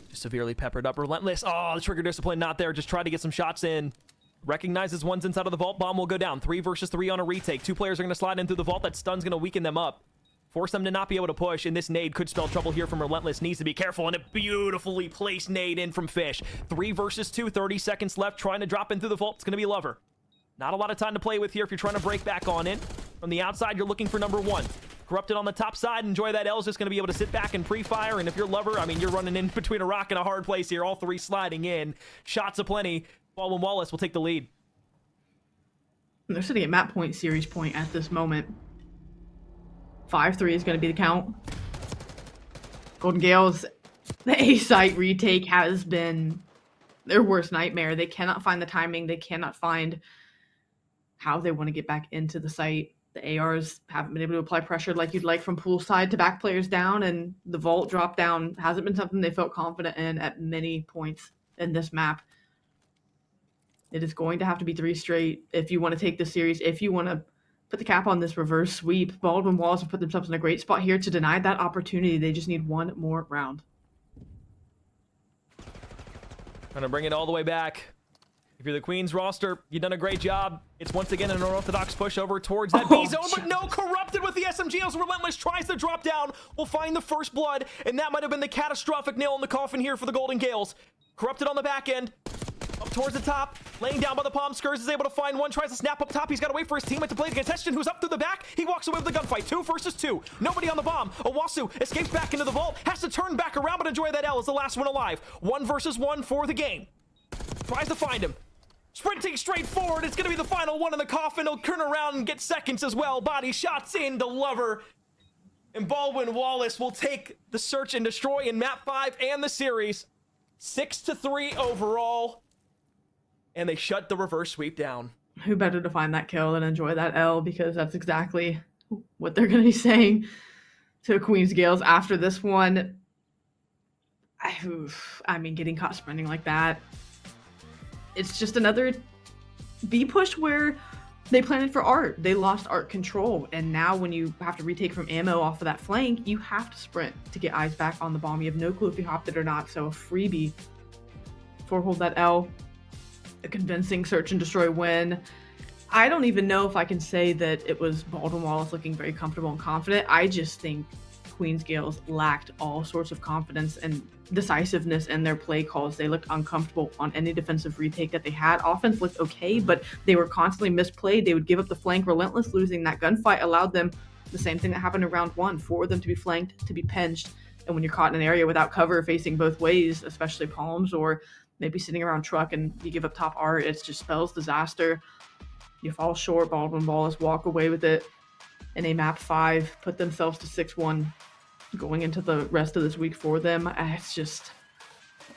Just severely peppered up. Relentless. Oh, the trigger discipline not there. Just try to get some shots in. Recognizes one's inside of the vault. Bomb will go down. 3 versus 3 on a retake. 2 players are going to slide in through the vault. That stun's going to weaken them up. Force them to not be able to push, and this nade could spell trouble here from Relentless. Needs to be careful, and a beautifully placed nade in from Fish. 3 versus 2, 30 seconds left, trying to drop in through the vault. It's going to be Lover. Not a lot of time to play with here if you're trying to break back on in. From the outside, you're looking for number 1. Corrupted on the top side. Enjoy that. L's just going to be able to sit back and pre-fire, and if you're Lover, I mean, you're running in between a rock and a hard place here. All 3 sliding in. Shots aplenty. Baldwin Wallace will take the lead. And they're sitting at map point, series point at this moment. 5-3 is going to be the count. Golden Gaels, the A site retake has been their worst nightmare. They cannot find the timing. They cannot find how they want to get back into the site. The ARs haven't been able to apply pressure like you'd like from poolside to back players down, and the vault drop down hasn't been something they felt confident in at many points in this map. It is going to have to be 3 straight if you want to take the series, if you want to put the cap on this reverse sweep. Baldwin Wallace have put themselves in a great spot here to deny that opportunity. They just need 1 more round. Trying to bring it all the way back. If you're the Queens roster, you've done a great job. It's once again an unorthodox push over towards that B zone, but no, Corrupted with the SMG as Relentless tries to drop down. Will find the first blood, and that might have been the catastrophic nail in the coffin here for the Golden Gaels. Corrupted on the back end. Up towards the top, laying down by the palm. Skurs is able to find one, tries to snap up top. He's got to wait for his teammate to play the contestant who's up through the back. He walks away with the gunfight. 2 versus 2. Nobody on the bomb. Owasu escapes back into the vault, has to turn back around, but enjoy that L is the last one alive. 1 versus 1 for the game. Tries to find him. Sprinting straight forward. It's going to be the final one in the coffin. He'll turn around and get seconds as well. Body shots into Lover. And Baldwin Wallace will take the search and destroy in map 5 and the series. 6-3 overall. And they shut the reverse sweep down. Who better to find that kill than enjoy that L, because that's exactly what they're going to be saying to Queens Gaels after this one. I mean, getting caught sprinting like that. It's just another B push where They planted for Art. They lost Art control. And now when you have to retake from ammo off of that flank, you have to sprint to get eyes back on the bomb. You have no clue if you hopped it or not. So a freebie for hold that L. A convincing search and destroy win. I don't even know if I can say that it was Baldwin Wallace looking very comfortable and confident. I just think Queens Gaels lacked all sorts of confidence and decisiveness in their play calls. They looked uncomfortable on any defensive retake that they had. Offense looked okay, but they were constantly misplayed. They would give up the flank relentless. Losing that gunfight allowed them the same thing that happened in round one, for them to be flanked, to be pinched. And when you're caught in an area without cover facing both ways, especially palms or maybe sitting around truck and you give up top Art, it just spells disaster. You fall short, Baldwin Wallace walk away with it in a map 5, put themselves to 6-1 going into the rest of this week for them. It's just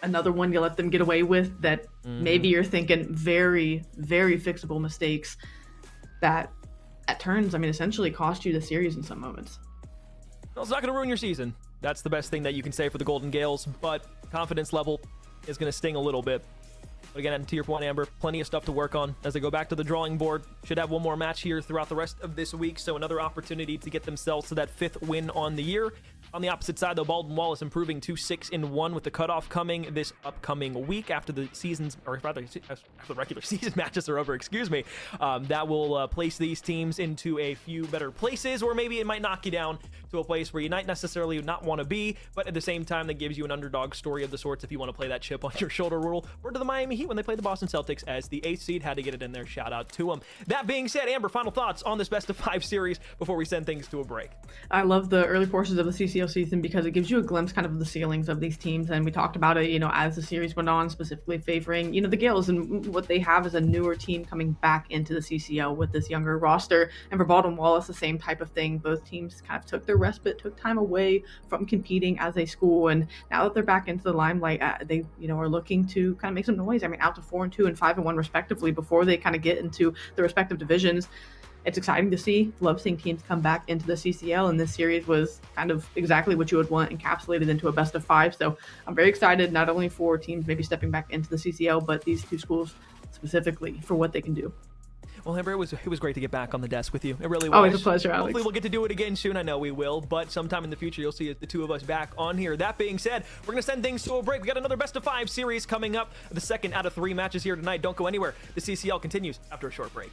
another one you let them get away with that maybe you're thinking very, very fixable mistakes that at turns, I mean, essentially cost you the series in some moments. Well, it's not going to ruin your season. That's the best thing that you can say for the Golden Gaels, but confidence level is going to sting a little bit. But again, to your point, Amber, plenty of stuff to work on as they go back to the drawing board. Should have one more match here throughout the rest of this week, so another opportunity to get themselves to that 5th win on the year. On the opposite side, though, Baldwin Wallace improving to 6-1 with the cutoff coming this upcoming week after the seasons, or rather, after the regular season matches are over, excuse me. That will place these teams into a few better places, or maybe it might knock you down to a place where you might necessarily not want to be, but at the same time, that gives you an underdog story of the sorts if you want to play that chip on your shoulder rule. Or to the Miami Heat when they played the Boston Celtics as the 8th seed, had to get it in there. Shout out to them. That being said, Amber, final thoughts on this best of 5 series before we send things to a break. I love the early portions of the CCL season because it gives you a glimpse kind of the ceilings of these teams, and we talked about it, as the series went on, specifically favoring, the Gaels and what they have as a newer team coming back into the CCL with this younger roster. And for Baldwin Wallace, the same type of thing. Both teams kind of took their respite, took time away from competing as a school, and now that they're back into the limelight, they are looking to kind of make some noise. I mean, out to 4-2 and 5-1 respectively before they kind of get into the respective divisions. It's exciting to see. Love seeing teams come back into the CCL, and this series was kind of exactly what you would want, encapsulated into a best of 5. So I'm very excited, not only for teams maybe stepping back into the CCL, but these two schools specifically for what they can do. Well, Amber, it was great to get back on the desk with you. It really was. Always a pleasure, Alex. Hopefully we'll get to do it again soon. I know we will, but sometime in the future you'll see the two of us back on here. That being said, we're going to send things to a break. We got another best of 5 series coming up. The second out of 3 matches here tonight. Don't go anywhere. The CCL continues after a short break.